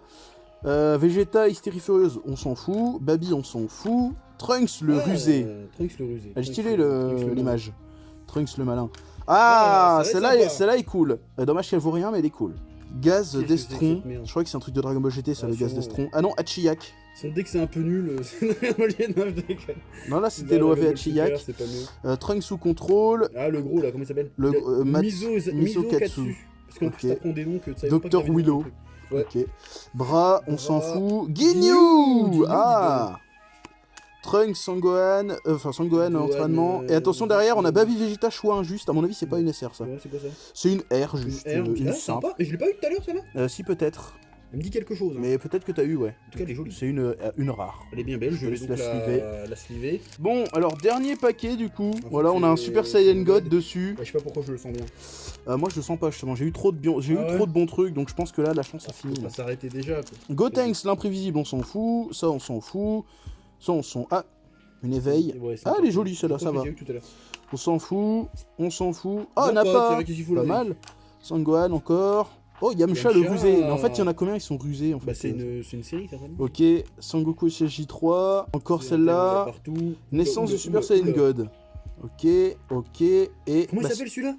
Vegeta, Hystérie Furieuse, on s'en fout. Baby, on s'en fout. Trunks le rusé. Trunks le rusé. Elle est stylée l'image. Trunks le malin. Ah, Ah, ça va être sympa. celle-là est cool. Dommage qu'elle vaut rien, mais elle est cool. Gaz Qu'est-ce que c'est que Destron. cette merde Je crois que c'est un truc de Dragon Ball GT, ça, le gaz sûrement, Destron. Ah non, Hachiyak. Dès que c'est un peu nul, c'est non, je déconne. Non, là c'était l'OAV Hachiyak. C'est pas mieux. Trunks sous contrôle. Ah, le gros là, comment il s'appelle? Miso Miso Katsu. Katsu. Parce qu'en Ok. plus, t'apprends des noms que tu savais pas que Dr t'avais dans Willow. le truc. Ouais. Ok. Bras, on s'en Bras. fout. Ginyu, Ginyu. Ah. Trunks, Sangohan. Enfin, Sangohan en entraînement. Et attention, derrière, on a Baby Vegeta, choix injuste. À mon avis, c'est pas une SR ça. Ouais, c'est quoi ça? C'est une R, juste. Une R. Une Ah, simple. sympa. Et je l'ai pas eu tout à l'heure, celle-là? Si, peut-être. Elle me dit quelque chose. Hein. Mais peut-être que t'as eu, ouais. En tout cas, elle est jolie. C'est une rare. Elle est bien belle, je vais laisse donc la sliver. la sliver. Bon, alors, dernier paquet du coup. fait, Voilà, on a un c'est- Super Saiyan God dessus. Ouais, je sais pas pourquoi je le sens bien. Moi, je le sens pas justement. J'ai eu trop de Ah ouais trop de bons trucs, donc je pense que là, la chance a fini. Ça va s'arrêter déjà. Quoi. Gotenks, l'imprévisible, on s'en fout. Ça, on s'en fout. Ça, on s'en. Ah, une éveille. Ouais, c'est Ah, un elle peu- est jolie celle-là, c'est ça un peu va. que j'ai eu tout à l'heure. On s'en fout. On s'en fout. Oh, Bon, on n'a pote, pas. c'est vrai qu'il s'y fout Pas la mal. Sangohan encore. Oh, Yamcha le Yamcha. rusé. Mais en fait, il y en a combien ils sont rusés en fait Bah, c'est une série, certainement. Ok, Sangoku SSJ3. Encore C'est celle-là. partout. Naissance Oula, de Super oula, Saiyan oula. God. Ok, ok. Et. Comment il bah, s'appelle celui-là?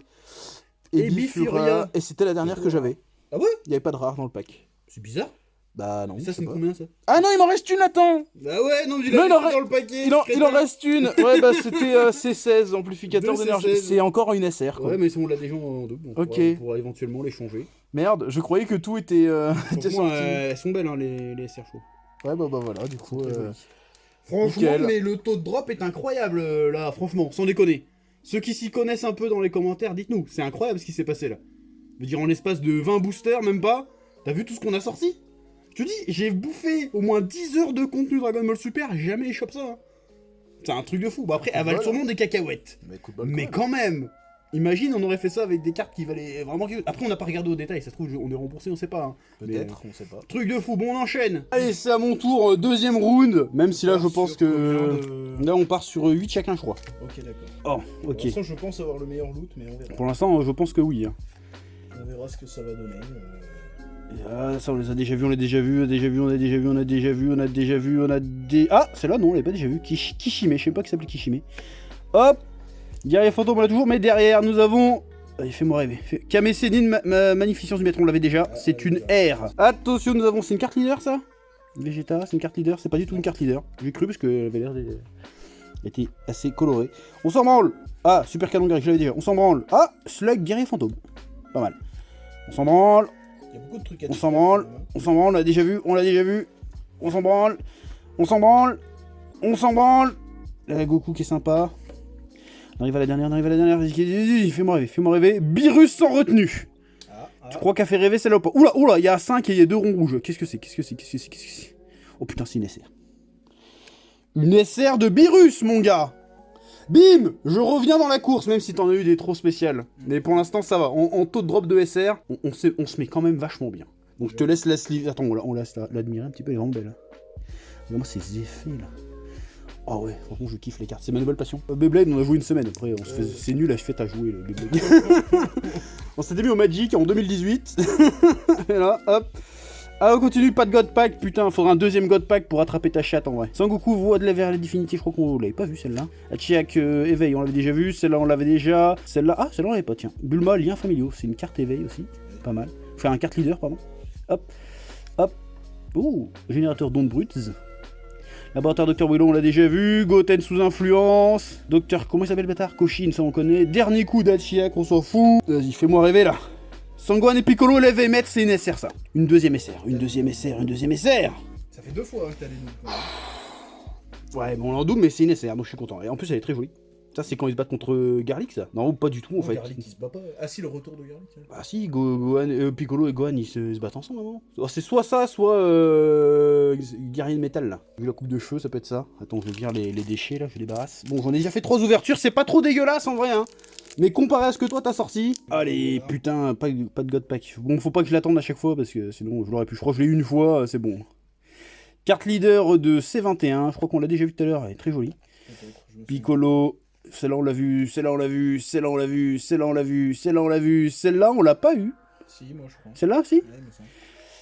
Ebifuria. Et c'était la dernière que j'avais. Ah ouais? Il n'y avait pas de rare dans le pack. C'est bizarre. Bah non. Et je ça, sais c'est pas. combien ça? Ah non, il m'en reste une, attends! Bah ouais, non, mais Non, il en dans le paquet. Il en reste une! Ouais, bah c'était C16, amplificateur Deux d'énergie. C16. C'est encore une SR, quoi. Ouais, mais si on l'a déjà en deux, bon, Ok. on pourra éventuellement les changer. Merde, je croyais que tout était, était Franchement, sorti. elles sont belles, hein, les SR chauds. Ouais, bah voilà, du coup. Franchement, nickel. mais le taux de drop est incroyable, là, franchement, sans déconner. Ceux qui s'y connaissent un peu dans les commentaires, dites-nous, c'est incroyable ce qui s'est passé là. Je veux dire, en l'espace de 20 boosters, même pas, t'as vu tout ce qu'on a sorti? Je te dis, j'ai bouffé au moins 10 heures de contenu Dragon Ball Super, j'ai jamais échoppé ça. Hein. C'est un truc de fou. Bon, après, elle valent sûrement des cacahuètes. Mais quand même, imagine, on aurait fait ça avec des cartes qui valaient vraiment... Après, on n'a pas regardé au détail, ça se trouve, on est remboursé, on sait pas. Hein. Peut-être, on sait pas. Truc de fou, bon, on enchaîne. Allez, c'est à mon tour, deuxième round. Même si là, je pense que. que... Là, on part sur 8 chacun, je crois. Ok, d'accord. Oh, ok. Pour l'instant, je pense avoir le meilleur loot, mais on verra. Pour l'instant, je pense que oui. Hein. On verra ce que ça va donner. Ah, ça on les a déjà vus, on a déjà vu, on a des... Ah, celle-là non, on l'a pas déjà vu. Kishime, je sais pas qui s'appelle Kishime. Hop, guerrier fantôme on l'a toujours, mais derrière nous avons... Allez, fais-moi rêver. Kame Sennin, magnificence du maître, on l'avait déjà, c'est une R. Attention, nous avons... C'est une carte leader ça Vegeta, c'est une carte leader, c'est pas du tout une carte leader. J'ai cru parce qu'elle avait l'air d'être... Elle était assez colorée. On s'en branle. Ah, super canon guerrier, je l'avais déjà. On s'en branle. Ah, Slug, guerrier fantôme. Pas mal. On s'en branle. Il y a beaucoup de trucs à On s'en branle, on l'a déjà vu, on s'en branle, Goku qui est sympa. On arrive à la dernière, vas-y, fais-moi rêver, Beerus sans retenue. Tu crois qu'elle fait rêver celle-là ou pas? Oula, il y a 5 et il y a 2 ronds rouges. Qu'est-ce que c'est? Oh putain, c'est une SR. Une SR de Beerus, mon gars. Bim! Je reviens dans la course, même si t'en as eu des trop spéciales. Mais pour l'instant, ça va. En taux de drop de SR, on se met quand même vachement bien. Donc je te laisse la sleeve. Attends, on laisse l'admirer un petit peu, elle est vraiment belle. Regarde-moi ces effets là. Ah ouais, franchement, je kiffe les cartes. C'est ma nouvelle passion. Beyblade, on a joué une semaine. Après, c'est nul, là, je fais à jouer le Beyblade. On s'était mis au Magic en 2018. Et là, hop. Ah, on continue, pas de God Pack, putain, faudra un deuxième God Pack pour attraper ta chatte en vrai. Sangoku, voix de la vers la Divinity, je crois qu'on l'avait pas vu celle-là. Hachiyak, éveil, on l'avait déjà vu, celle-là on l'avait déjà. Celle-là, ah, celle-là on l'avait pas, tiens. Bulma, lien familiaux, c'est une carte éveil aussi, pas mal. Enfin, un carte leader, pardon. Hop. Ouh, générateur d'ondes brutes. Laboratoire Dr. Willow, on l'a déjà vu. Goten sous influence. Docteur, comment il s'appelle le bâtard? Koshin, ça on connaît. Dernier coup d'Hachiyak, on s'en fout. Vas-y, fais-moi rêver là. Sangohan et Piccolo, lève et mettre, c'est une SR ça. Une deuxième SR. Ça fait 2 fois hein, que t'as les noms. Ouais, bon, on en double, mais c'est une SR, donc je suis content. Et en plus, elle est très jolie. Ça, c'est quand ils se battent contre Garlic, ça? Non, pas du tout, en fait. Garlic qui se bat pas. Ah si, le retour de Garlic. Ah si, Piccolo et Gohan, ils se battent ensemble, non? C'est soit ça, soit Guerrier de métal, là. Vu la coupe de cheveux, ça peut être ça. Attends, je vais virer les déchets, là, je les débarrasse. Bon, j'en ai déjà fait 3 ouvertures, c'est pas trop dégueulasse, en vrai, hein. Mais comparé à ce que toi t'as sorti... Allez, putain, pas de God Pack. Bon, faut pas que je l'attende à chaque fois, parce que sinon, je l'aurais pu. Je crois que je l'ai eu une fois, c'est bon. Carte leader de C21, je crois qu'on l'a déjà vu tout à l'heure, elle est très jolie. Piccolo... Celle-là on l'a vu, celle-là on l'a vu, celle-là on l'a vu, celle-là on l'a vu, celle-là on l'a vu, celle-là on l'a pas eu. Si, moi je crois. Celle-là, si? Ouais, il me semble.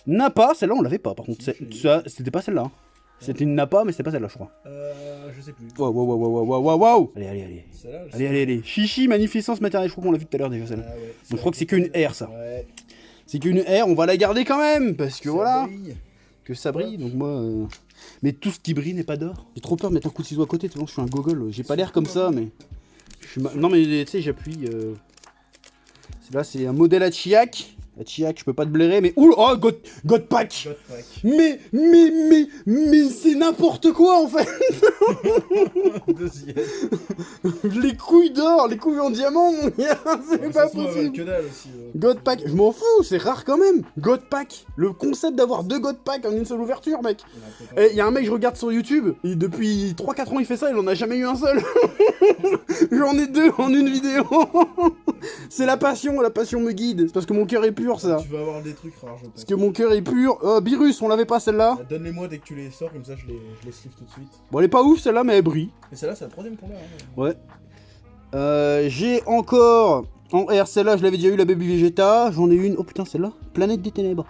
Napa, celle-là on l'avait pas par contre. C'était pas celle-là. Hein. C'était une Napa, mais c'était pas celle-là, je crois. Je sais plus. Wow. Allez. Celle-là, Allez. Chichi, magnificence maternelle. Je crois qu'on l'a vu tout à l'heure déjà, celle-là. Ah ouais. Donc je crois que c'est qu'une R, ça. Ouais. C'est qu'une R, on va la garder quand même, parce que Ça voilà. brille. Que ça brille, donc moi... Mais tout ce qui brille n'est pas d'or. J'ai trop peur de mettre un coup de ciseau à côté, tellement je suis un gogol. J'ai pas l'air comme ça, mais... Non mais tu sais, j'appuie... Là, c'est un modèle Hachiyak. Hachiyak, je peux pas te blairer, mais... Ouh, oh, Godpack. Mais c'est n'importe quoi, en fait. Deuxième. Les couilles d'or, les couilles en diamant, mon gars, c'est pas possible. Que dalle aussi. Godpack, je m'en fous, c'est rare quand même. Godpack, le concept d'avoir 2 Godpack en une seule ouverture, mec. Et y a un mec, je regarde sur YouTube, et depuis 3-4 ans il fait ça, il en a jamais eu un seul. J'en ai 2 en une vidéo. C'est la passion me guide. C'est parce que mon cœur est pur, ça. Tu vas avoir des trucs rares, je pense. Parce que mon cœur est pur. Birus, on l'avait pas celle-là. Donne-les-moi dès que tu les sors, comme ça je les sleeve tout de suite. Bon, elle est pas ouf celle-là, mais elle brille. Et celle-là, c'est la troisième qu'on a. Hein. Ouais. J'ai encore en R, celle-là, je l'avais déjà eu, la Baby Vegeta. J'en ai une. Oh putain, celle-là. Planète des Ténèbres.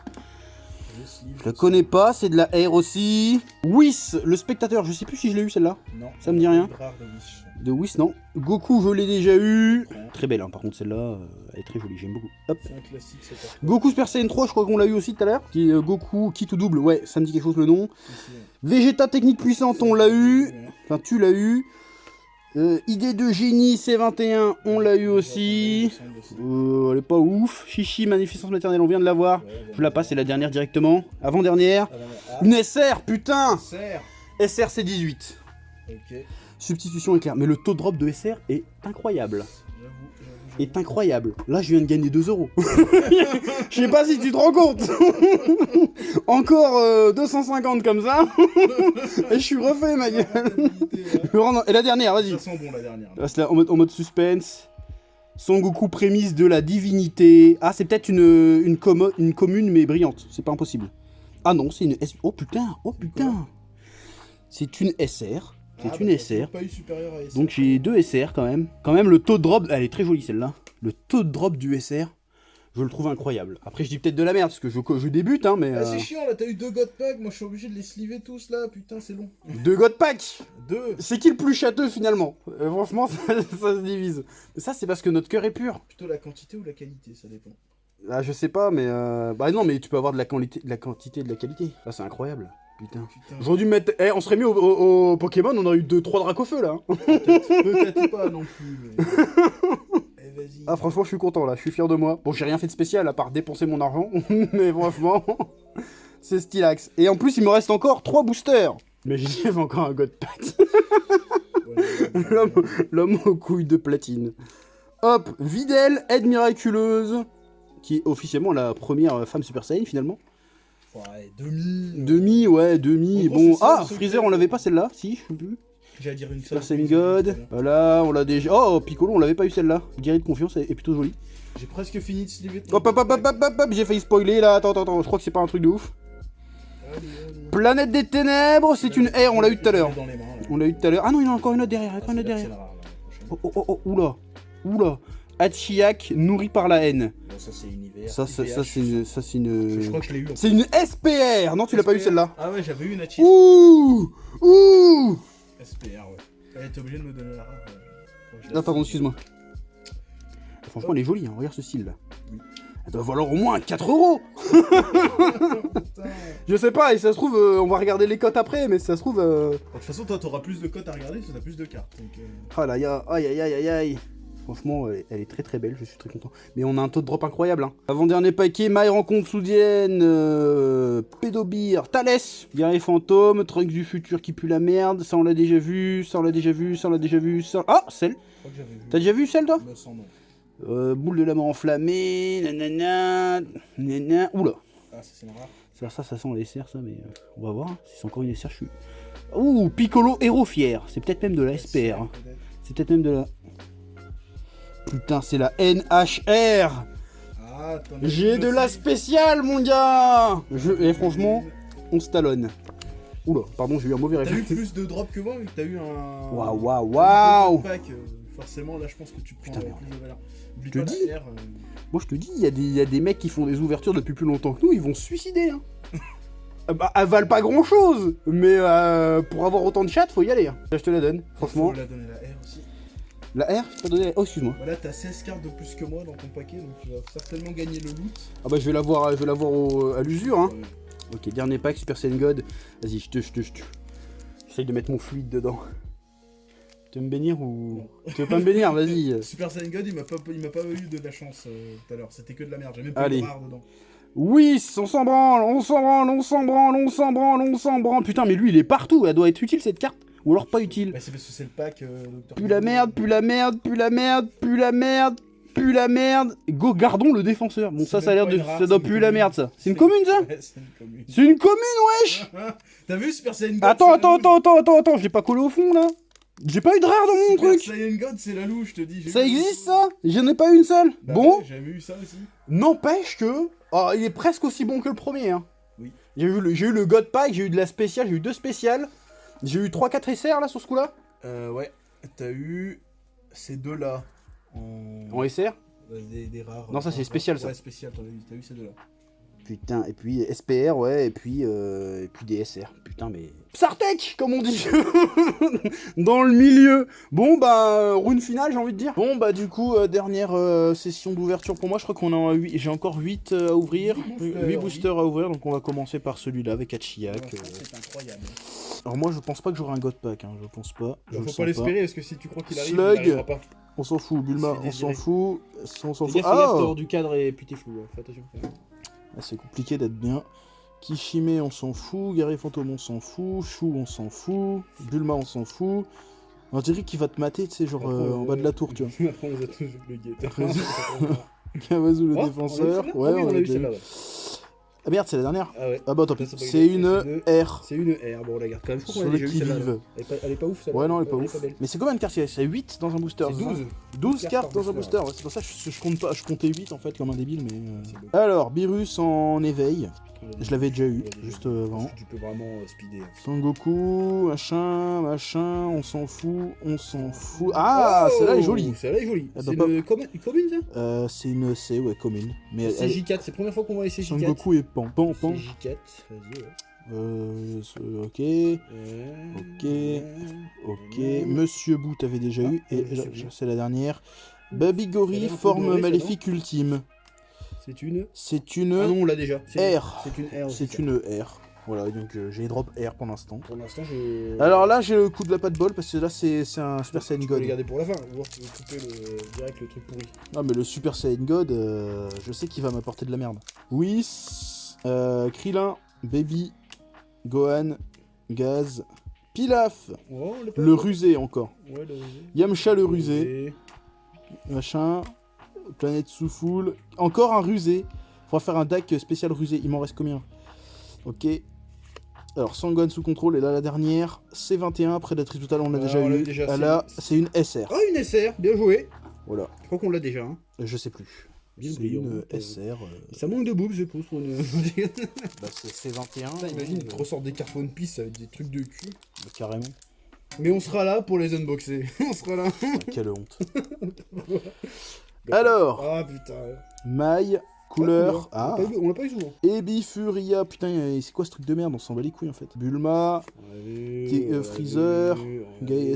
Je la connais pas, c'est de la R aussi. Whis, le spectateur, je sais plus si je l'ai eu celle-là. Non. Ça me dit rien. Rare de Wish. De Whis, non. Goku, je l'ai déjà eu. Très belle, hein. Par contre, celle-là, elle est très jolie, j'aime beaucoup. Hop. C'est un classique, c'est pas. Goku Super Saiyan 3, je crois qu'on l'a eu aussi tout à l'heure. Qui est Goku, Kit ou double, ouais, ça me dit quelque chose le nom. Vegeta technique puissante, on l'a eu. Enfin, tu l'as eu. Idée de génie C21, on l'a eu aussi. Elle est pas ouf. Chichi, magnificence maternelle, on vient de l'avoir. Je la passe, c'est la dernière directement. Avant-dernière. Une SR, putain. SR C18. Ok. Substitution éclair. Mais le taux de drop de SR est incroyable. Est incroyable. Là, je viens de gagner 2 €. Je sais pas si tu te rends compte. Encore 250 comme ça. Et je suis refait, ma gueule. Et la dernière, vas-y. Ça sent bon, la dernière. Là, c'est en mode suspense. Son Goku prémisse de la divinité. Ah, c'est peut-être une commune, mais brillante. C'est pas impossible. Ah non, c'est une S... Oh putain. C'est une SR. C'est une SR. Pas eu supérieur à SR. Donc j'ai 2 SR quand même. Quand même, le taux de drop, elle est très jolie celle-là. Le taux de drop du SR, je le trouve incroyable. Après, je dis peut-être de la merde parce que je débute, hein, mais. Ah, c'est chiant là, t'as eu 2 Godpack, moi je suis obligé de les sleever tous là, putain, c'est long. 2 Godpack. 2. C'est qui le plus châteux finalement? Franchement, ça se divise. Mais ça, c'est parce que notre cœur est pur. Plutôt la quantité ou la qualité, ça dépend. Ah, je sais pas, mais. Bah non, mais tu peux avoir de la quantité et de la qualité. Ça, c'est incroyable. Putain. J'aurais dû mettre. Eh, on serait mis au Pokémon, on aurait eu 2-3 Dracofeu là. Hein. Peut-être pas non plus, mais. Eh, vas-y. Ah, franchement, je suis content là, je suis fier de moi. Bon, j'ai rien fait de spécial à part dépenser mon argent, mais franchement, c'est stylax. Et en plus, il me reste encore 3 boosters. Mais j'ai encore un Godpack. L'homme aux couilles de platine. Hop, Videl, aide miraculeuse, qui est officiellement la première femme Super Saiyan finalement. Ouais, demi. Demi. Bon, ah, Freezer, on l'avait pas celle-là, si, je sais plus. J'allais dire une seule. Super Saiyan God. Voilà, on l'a déjà. Oh, Piccolo, on l'avait pas eu celle-là. Guerrier de confiance, elle est plutôt jolie. J'ai presque fini de sleever. Hop, j'ai failli spoiler là. Attends, je crois que c'est pas un truc de ouf. Allez. Planète des ténèbres, c'est une R, on l'a eu tout à l'heure. Dans les mains, là. On l'a eu tout à l'heure. Ah non, il y en a encore une autre derrière. Ah, c'est la rare, là, la prochaine. Oh, oula. Hachiyak, nourri par la haine. Bon, ça c'est univers. Ça, c'est une. Je crois que je l'ai eu. C'est une SPR. Non, tu l'as pas eu celle-là. Ah ouais, j'avais eu une Hachiyak. Ouh. SPR, ouais. T'es obligé de me donner la rare. Ah, pardon, excuse-moi. Franchement, elle est jolie, hein. Regarde ce style là. Oui. Elle doit valoir au moins 4 €. Je sais pas, et ça se trouve, on va regarder les cotes après, mais ça se trouve. De toute façon, toi t'auras plus de cotes à regarder parce que t'as plus de cartes. Donc, Ah là, aïe. Franchement, elle est très très belle, je suis très content. Mais on a un taux de drop incroyable. Hein. Avant-dernier paquet, Maï rencontre soudienne, Pédobir, Thalès, guerrier fantôme, Trunks du futur qui pue la merde. Ça on l'a déjà vu, Ah, celle. T'as déjà vu celle toi? Boule de la mort enflammée, nanana. Oula. Ah, ça c'est une rare. Ça sent les SR ça, mais on va voir. Si c'est encore une SR, je suis... Ouh, Piccolo héros fier. C'est peut-être même de la SPR. Hein. C'est peut-être même de la... Putain, c'est la NHR. Ah, J'ai de la spéciale, mon gars. Et franchement, on se talonne. Oula, pardon, j'ai eu un mauvais T'as eu réflexe. plus de drop que moi, vu que t'as eu un... Waouh. Pack, forcément, là, je pense que tu prends Putain, merde. plus de valeur. Oublie Je te pas dis. la R, Moi, je te dis, il y a des mecs qui font des ouvertures depuis plus longtemps que nous, ils vont se suicider. Hein. Bah, elles valent pas grand chose, mais pour avoir autant de chat, faut y aller. Hein. Là, je te la donne, franchement. Faut la donner la R aussi. La R, je t'ai donné. Oh, excuse-moi. Voilà, t'as 16 cartes de plus que moi dans ton paquet, donc tu vas certainement gagner le loot. Ah, bah, je vais l'avoir à l'usure. Hein. Ok, dernier pack, Super Saiyan God. Vas-y, j'essaye de mettre mon fluide dedans. Tu veux me bénir ou. Tu veux pas me bénir? Vas-y. Super Saiyan God, il m'a pas eu de la chance tout à l'heure, c'était que de la merde, j'ai même pas Allez. de rare dedans. Oui, on s'en branle, on s'en branle, on s'en branle, on s'en branle, on s'en branle. Putain, mais lui, il est partout. Elle doit être utile cette carte. Ou alors pas utile. Bah, c'est parce que c'est le pack. Dr. Pue la merde, pue la merde, pue la merde, pue la merde, pue la merde. Go, gardons le défenseur. Bon, ça a l'air de. Ça doit puer la merde, ça. C'est une commune, ça? Ouais, c'est une commune. C'est une commune, wesh! T'as vu Super Saiyan God? Attends, je l'ai pas collé au fond, là. J'ai pas eu de rare dans mon Super truc. Saiyan God, c'est la louche, je te dis. j'ai Ça vu existe, ça? J'en ai pas une seule. Bah Bon, ouais, j'avais eu ça aussi. n'empêche que. Oh, il est presque aussi bon que le premier, hein. Oui. J'ai eu le God Pack, j'ai eu de la spéciale, j'ai eu 2 spéciales. J'ai eu 3-4 SR, là, sur ce coup-là. Ouais, t'as eu ces deux-là. En SR? Des rares. Non, ça, c'est spécial, ça. Ouais, spécial, t'as eu ces deux-là. Putain, et puis SPR, ouais, et puis des SR. Putain, mais. Psartek, comme on dit dans le milieu. Bon, bah, rune finale, j'ai envie de dire. Bon, bah, du coup, dernière session d'ouverture pour moi. Je crois qu'on a 8. J'ai encore 8 à ouvrir. 8 boosters à ouvrir, donc on va commencer par celui-là avec Hachiyak. C'est incroyable. Alors, moi, je pense pas que j'aurai un God Pack, hein. Je pense pas. Je le Faut sens pas l'espérer, parce que si tu crois qu'il arrive, Slug. il arrivera pas. On s'en fout, Bulma, Je suis on s'en désiré. fout. On s'en Fais fout. gaffe, Ah, dehors du cadre et puis t'es flou, ouais. Fais attention. Ah, c'est compliqué d'être bien. Kishime, on s'en fout. Guerrier Fantôme, on s'en fout. Chou, on s'en fout. Bulma, on s'en fout. On dirait qu'il va te mater, tu sais, genre en bas de la tour, tu vois. Après, on les a tous oubliés. Kawazu, le Oh, défenseur. on a eu celle-là. Ah oui, on a eu déjà celle-là, ouais. Ah merde, c'est la dernière. Ah ouais. Ah bah tant pis. Ça, c'est pas C'est grave. une R. C'est une R, bon on la garde quand même. Je crois Sur qu'on a le déjà eu celle-là. qui-vive. là. Elle est pas ouf celle-là. Ouais, non, elle est pas ouf. belle. Mais c'est combien de cartes? C'est 8 dans un booster. C'est c'est ça 12. 12 cartes cartes par dans un booster. booster. Ouais, c'est pour ça que je compte pas. Je comptais 8 en fait, comme un débile, mais. C'est beau. Alors, Beerus en éveil. Je l'avais déjà eu, juste avant. Tu peux vraiment speeder. Son Goku, machin, on s'en fout. Ah, celle-là est jolie. Celle-là est jolie. Elle C'est doit une commune ça? C'est une C, ouais, commune. Mais C'est J4, c'est la première fois qu'on voit les Son CJ4. Goku est pan. C'est J4, vas-y ouais. Ok, ok. Monsieur Boo, t'avais déjà eu. Et Monsieur Boo. c'est la dernière. Babygori, un peu forme doré, ça, maléfique ultime. C'est une. C'est une Ah non, on l'a déjà. R. C'est une R. C'est une R. Voilà, donc j'ai drop R pour l'instant. Pour l'instant, je. Alors là, j'ai le coup de la patte bol parce que là, c'est un Super Saiyan Tu peux God. les garder pour la fin. Ou voir tu veux couper direct le truc pourri. Ah, mais le Super Saiyan God, je sais qu'il va m'apporter de la merde. Whis, Krillin, Baby, Gohan, Gaz, Pilaf, Oh, on l'a pas le vu. rusé encore. Ouais, le rusé. Yamcha le rusé, machin, Planète Soufoul, encore un rusé. Faudra faire un deck spécial rusé, il m'en reste combien? Ok. Alors, Sangohan sous contrôle, et là la dernière, C21, Prédatrice totale, on l'a déjà on l'a eu. déjà, Ah, c'est là, une- c'est une SR. Ah, une SR, bien joué. Voilà, Je crois qu'on l'a déjà. Hein. je sais plus. Bien C'est brillant. une SR. Ça manque de boobs, je pense. Pour une... Bah, c'est C21. Putain, imagine, tu ressors des cartes One Piece avec des trucs de cul. Carrément. Mais on sera là pour les unboxer. On sera là. Quelle honte. Alors, Ah putain. maille, couleur. Ah, On l'a pas eu souvent. Ebi Furia. Putain, c'est quoi ce truc de merde? On s'en bat les couilles en fait. Bulma, Freezer,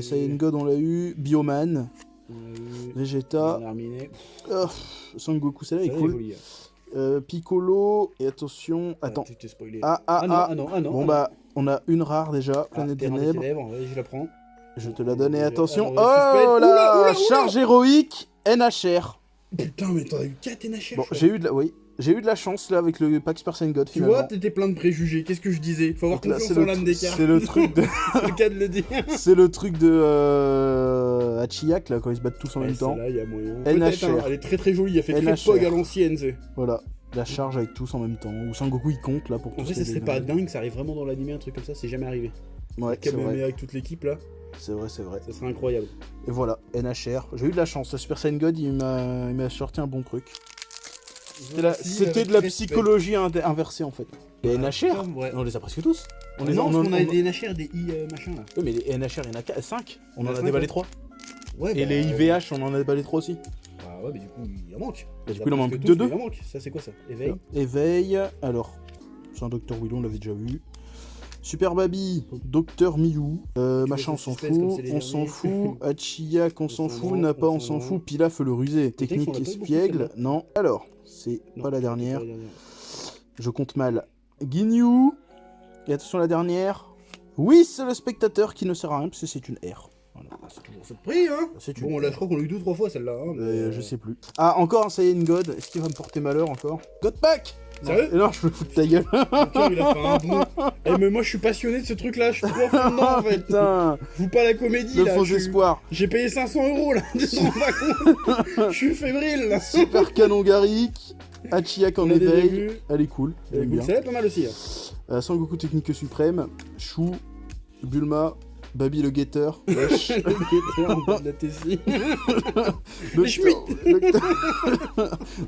Saiyan God, on l'a eu. Bioman, Vegeta, oh, Son Goku, celle-là est cool. Piccolo, et attention. Attends. Tu t'es spoilé. Ah. non. Bon bah, on a une rare déjà, Planète des Ténèbres. Vas-y, je la prends. Je te la donne et attention. Alors, suspense. Oh Oula, là, oula. charge héroïque, NHR. Putain, mais t'en as eu 4 NHR. Bon, j'ai eu de la chance là avec le pack Super Saiyan God Tu finalement. vois, t'étais plein de préjugés. Qu'est-ce que je disais? Faut avoir Donc là, confiance en l'âme des cartes. c'est le truc de C'est le cas de le dire. c'est le truc de Hachiyak là quand ils se battent tous en même temps. Là, il y a moyen. NHR. Peut-être, hein, elle est très très jolie. Elle fait très NHR. pog à l'ancienne, c'est. Voilà, la charge avec tous en même temps. Ou Sangoku il compte là pour En tous vrai, ça les serait pas dégâts. dingue, ça arrive vraiment dans l'animé, un truc comme ça, c'est jamais arrivé. Ouais, c'est Kamehame vrai. avec toute l'équipe là, C'est vrai. ça serait incroyable. Et voilà, NHR. J'ai eu de la chance. Le Super Saiyan God il m'a sorti un bon truc. C'était de la psychologie inversée en fait. Les NHR, Ouais. on les a presque tous. Non, parce qu'on a des NHR, des I machin là. Oui, mais les NHR, il y en a 5. On Il y en en a a cinq, déballé ouais. 3. Ouais, Et les IVH, on en a déballé 3 aussi. Ah ouais, mais du coup, il en manque. Et du coup, il en manque que deux. Il en manque. Ça, c'est quoi ça? Éveil. Éveil, alors, c'est un Dr. Willow, on l'avait déjà vu. Super Baby, Dr. Miyu, machin on s'en suspense comme fout, c'est les on s'en derniers. fout, Hachiyak on s'en s'en fout, va, Nappa on on s'en s'en va. fout, Pilaf le rusé, Technique, technique on l'a pas eu beaucoup, espiègle, celle-là. non. Alors, c'est Non, pas la c'est dernière, pas la dernière. je compte mal. Ginyu, et attention la dernière, oui c'est le spectateur qui ne sert à rien parce que c'est une R. Voilà. C'est toujours ce prix, hein. C'est une Bon, là, je crois qu'on l'a eu 2-3 fois celle-là. Hein, Je sais plus. Ah, encore un Saiyan God, est-ce qu'il va me porter malheur encore? God Pack. Sérieux? Non, je me fous de ta gueule. Putain, il a fait un bond. Eh, mais moi, je suis passionné de ce truc-là. Je suis trop fond dedans, en fait. Putain, Joue pas la comédie, le là. faux je suis- espoir. J'ai payé 500 € là. Tu te rends pas compte? Je suis fébrile, là. Super Canon Garrick, Hachiyak en On a déjà éveil, vu. elle est cool, j'aime bien. Ça va pas mal aussi. Hein. Sangoku technique suprême, Chou, Bulma, Baby le guetteur, wesh. Le guetteur en bas de la tessie.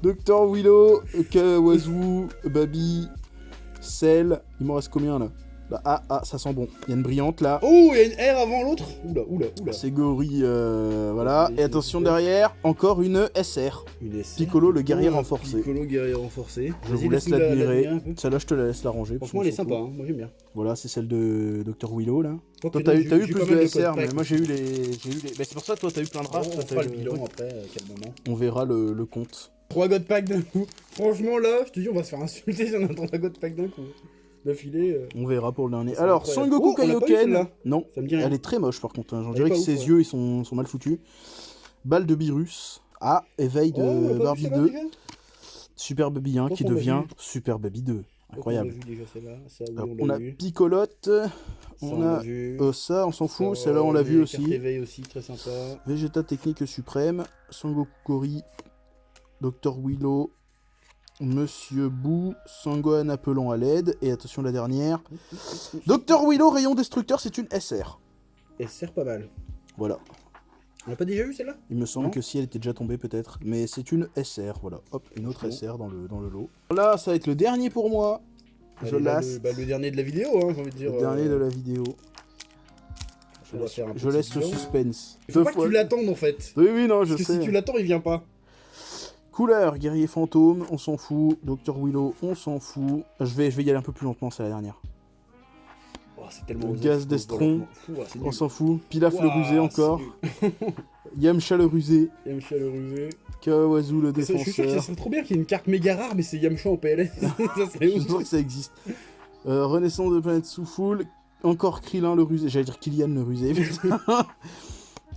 Dr. Willow, Kawazu, Baby, Cell, il m'en reste combien là? Bah, ah, ça sent bon. Il y a une brillante là. Oh, il y a une R avant l'autre. Oula. C'est Gori, voilà. C'est- Et attention c'est- derrière, encore une SR. Une SR. Piccolo, le guerrier Oh, renforcé. Piccolo, guerrier renforcé. Je Vas-y, vous laisse laisse-nous l'admirer. un peu. Celle-là, je te la laisse la ranger. parce Franchement, qu'on elle est s'en sympa. fout. Hein. Moi, j'aime bien. Voilà, c'est celle de Dr. Willow là. Toi, Toi, que t'as non, eu, t'as eu j'ai plus quand de même le SR, code mais pack. moi j'ai eu les. Bah, c'est pour ça, toi, t'as eu plein de rares. On toi, t'as fera eu le le bilan truc. après, à quel moment. On verra le compte. 3 God Pack d'un coup. Franchement, là, je te dis, on va se faire insulter si on attend 3 God Pack d'un coup. D'affilée. On verra pour le dernier. C'est Alors, incroyable. Son Goku Oh, on l'a pas eu, Kaioken. celle-là. Non, Ça me dit rien. elle est très moche par contre. Hein. J'en Elle dirais est que pas ses ouf, ouais. yeux ils sont mal foutus. Balle de Virus. Ah, éveil de Oh, on l'a pas vu, Barbie celle-là, 2. déjà Super Baby 1 Je qui pense qu'on l'a devient vu. Super Baby 2. On Incroyable. l'a vu déjà celle-là. Ça, oui, Alors, on on l'a a vu. Picolotte. Ça, On a vu. ça, on s'en fout. Ça, Celle-là, on l'a vu les cartes aussi. éveil aussi, très sympa. Vegeta technique suprême. Sangoku Kori. Dr. Willow. Monsieur Boo. Sangohan appelant à l'aide. Et attention, la dernière. Dr. Willow, rayon destructeur, c'est une SR. Elle sert pas mal. Voilà. On l'a pas déjà vu celle-là? Il me semble Non. que si elle était déjà tombée peut-être, mais c'est une SR, voilà. Hop, une autre Bon. SR dans le lot. Là, ça va être le dernier pour moi. The Allez, last, le dernier de la vidéo, hein, j'ai envie de dire. le dernier de la vidéo. on va faire un Je petit laisse ce bilan. suspense. Il faut Deux pas que fois. tu l'attendes en fait. Oui, non, je Parce que sais. si tu l'attends, il vient pas. Couleur, guerrier fantôme, on s'en fout. Dr. Willow, on s'en fout. Je vais y aller un peu plus lentement, c'est la dernière. Oh, c'est tellement Le osé, gaz c'est d'Estron. fou, ouais, c'est On nul. s'en fout. Pilaf le Ouah, rusé encore. c'est Yamcha le rusé. nul. Yamcha le rusé. Kawazu le Je suis sûr que ça défenseur. serait trop bien qu'il y ait une carte méga rare, mais c'est Yamcha en PLS. Ça serait Je ouf. suis sûr que ça existe. Renaissance de planète sous foule. Encore Krillin le rusé. J'allais dire Kylian le rusé. putain.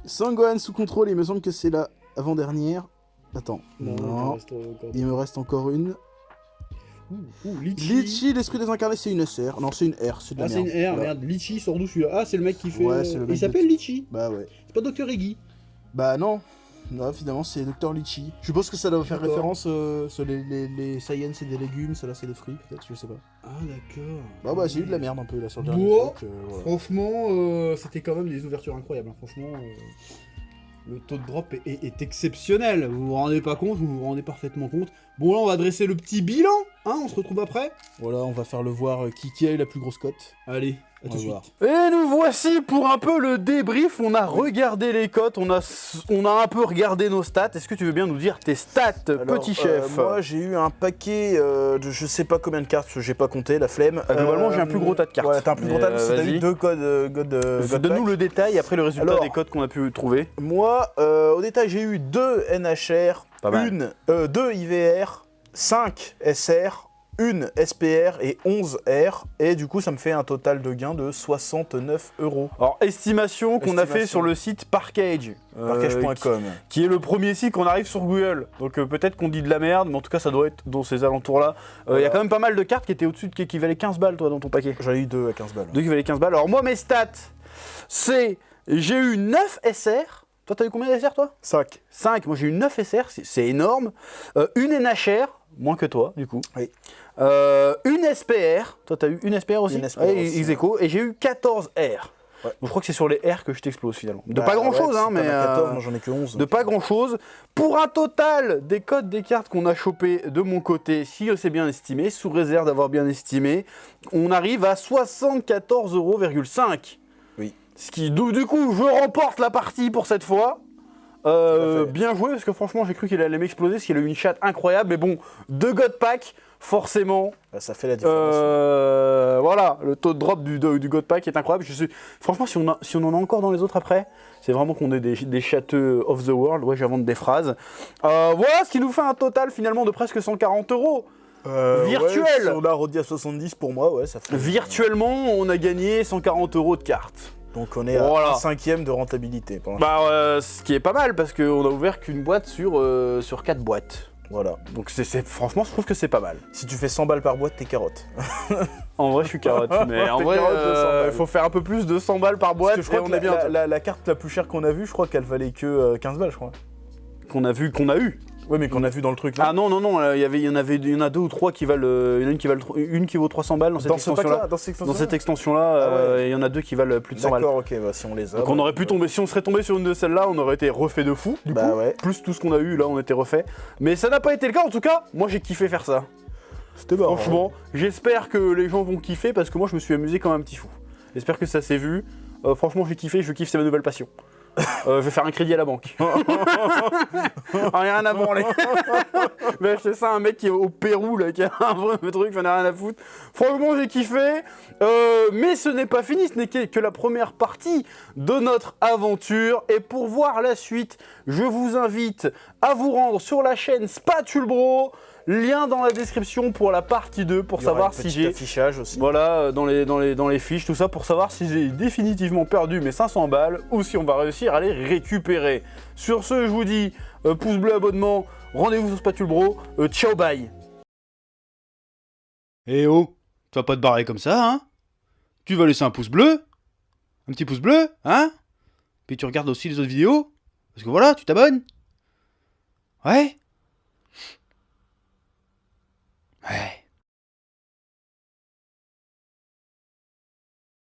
Sangohan sous contrôle. Il me semble que c'est la avant-dernière. Attends. Non, Non. il reste encore. Il me reste encore une. Litchi. Litchi, l'esprit désincarné, c'est une SR. Non, c'est une R. C'est de la Ah, c'est merde. une R, Voilà. merde. Litchi sort d'où celui-là? Ah, c'est le mec qui fait. Ouais, c'est le mec Il s'appelle de- Litchi. Bah ouais. C'est pas Dr. Eggy. Bah non. Non, finalement, c'est Dr. Litchi. Je suppose que ça doit faire D'accord. référence sur les Saiyans, c'est des légumes, celle-là, c'est des fruits, peut-être, je sais pas. Ah, d'accord. Bah, c'est eu de la merde un peu là sur le dernier Bon. truc, voilà. Franchement, c'était quand même des ouvertures incroyables. Hein. Franchement, le taux de drop est exceptionnel. Vous vous rendez pas compte, vous vous rendez parfaitement compte. Bon, là, on va dresser le petit bilan. Hein, on se retrouve après. Voilà, on va faire le voir qui a eu la plus grosse cote. Allez, à On tout de va suite. voir. Et nous voici pour un peu le débrief. On a regardé les cotes, on a un peu regardé nos stats. Est-ce que tu veux bien nous dire tes stats, petit chef? Moi, j'ai eu un paquet de je sais pas combien de cartes, parce que j'ai pas compté, la flemme. Globalement, j'ai un plus gros tas de cartes. Ouais, t'as un plus gros Mais, tas parce que t'as vas-y. eu deux codes. Donne-nous le détail après le résultat Alors, des codes qu'on a pu trouver. Moi, au détail, j'ai eu 2 NHR, Pas mal. 2 IVR, 5 SR, 1 SPR et 11 R. Et du coup, ça me fait un total de gain de 69 €. Alors, estimation qu'on a fait Estimation. sur le site Parkage. Parkage.com. Qui est le premier site qu'on arrive sur Google. Donc peut-être qu'on dit de la merde, mais en tout cas ça doit être dans ces alentours-là. Il y a Voilà. quand même pas mal de cartes qui étaient au-dessus, qui équivalaient 15 balles toi dans ton paquet. J'en ai eu 2 à 15 balles. Deux qui valaient 15 balles. Alors moi mes stats, c'est j'ai eu 9 SR. Toi t'as eu combien d'SR toi? 5. 5. Moi j'ai eu 9 SR, c'est énorme. Une NHR, moins que toi du coup. Oui. Une SPR. Toi t'as eu une SPR aussi? Une SPR Ouais, aussi, ex aequo. Et j'ai eu 14 R. Ouais. Donc je crois que c'est sur les R que je t'explose finalement. De Bah, pas grand ouais, chose si hein, t'en mais... as 14, moi j'en ai que 11. de pas grand chose, pour un total des codes des cartes qu'on a chopé de mon côté, si c'est bien estimé, sous réserve d'avoir bien estimé, on arrive à 74,5 €. Oui. Ce qui, du coup, je remporte la partie pour cette fois. Bien joué, parce que franchement, j'ai cru qu'il allait m'exploser, parce qu'il a eu une chatte incroyable. Mais bon, 2 God Pack, forcément. Bah, ça fait la différence. Voilà, le taux de drop du God Pack est incroyable. Franchement, si on en a encore dans les autres après, c'est vraiment qu'on est des châteux of the world. Ouais, j'invente des phrases. Voilà, ce qui nous fait un total finalement de presque 150 €. Virtuel. Ouais, si on a arrondi à 70 pour moi, ouais, ça fait. Virtuellement, on a gagné 140 € de cartes. Donc on est à Voilà. 1/5 de rentabilité. Pour l'instant. Bah, ce qui est pas mal parce qu'on a ouvert qu'une boîte sur 4 boîtes. Voilà. Donc franchement, je trouve que c'est pas mal. Si tu fais 100 balles par boîte, t'es carotte. En vrai, je suis carotte, mais en T'es vrai, carotte de 100 balles. il faut faire un peu plus de 100 balles par boîte. Parce que je crois et que on est bien. la carte la plus chère qu'on a vue, je crois qu'elle valait que 15 balles, je crois. Qu'on a eu. Ouais, mais qu'on a vu dans le truc. Ah non, il y en a 2 ou 3 qui valent. Il y en a une qui vaut 300 balles dans cette extension-là. Dans cette extension-là, Ah ouais. il y en a 2 qui valent plus de 100 balles. D'accord, ok, bah si on les a. Donc on aurait pu tomber, si on serait tombé sur une de celles-là, on aurait été refait de fou. Du Bah coup, ouais. plus tout ce qu'on a eu là, on était refait. Mais ça n'a pas été le cas en tout cas. Moi j'ai kiffé faire ça. C'était marrant. Franchement, j'espère que les gens vont kiffer parce que moi je me suis amusé comme un petit fou. J'espère que ça s'est vu. Franchement j'ai kiffé, je kiffe, c'est ma nouvelle passion. Je vais faire un crédit à la banque. Rien à branler. Je vais acheter ça à un mec qui est au Pérou là, qui a un vrai truc, j'en ai rien à foutre. Franchement j'ai kiffé. Mais ce n'est pas fini, ce n'est que la première partie de notre aventure. Et pour voir la suite, je vous invite à vous rendre sur la chaîne Spatulbro. Lien dans la description pour la partie 2 pour savoir si j'ai affichage aussi. voilà dans les fiches tout ça pour savoir si j'ai définitivement perdu mes 500 balles ou si on va réussir à les récupérer. Sur ce, je vous dis pouce bleu, abonnement, rendez-vous sur Spatulbro, ciao bye. Eh oh, tu vas pas te barrer comme ça hein? Tu vas laisser un pouce bleu? Un petit pouce bleu, hein? Puis tu regardes aussi les autres vidéos parce que voilà, tu t'abonnes. Ouais. Ouais.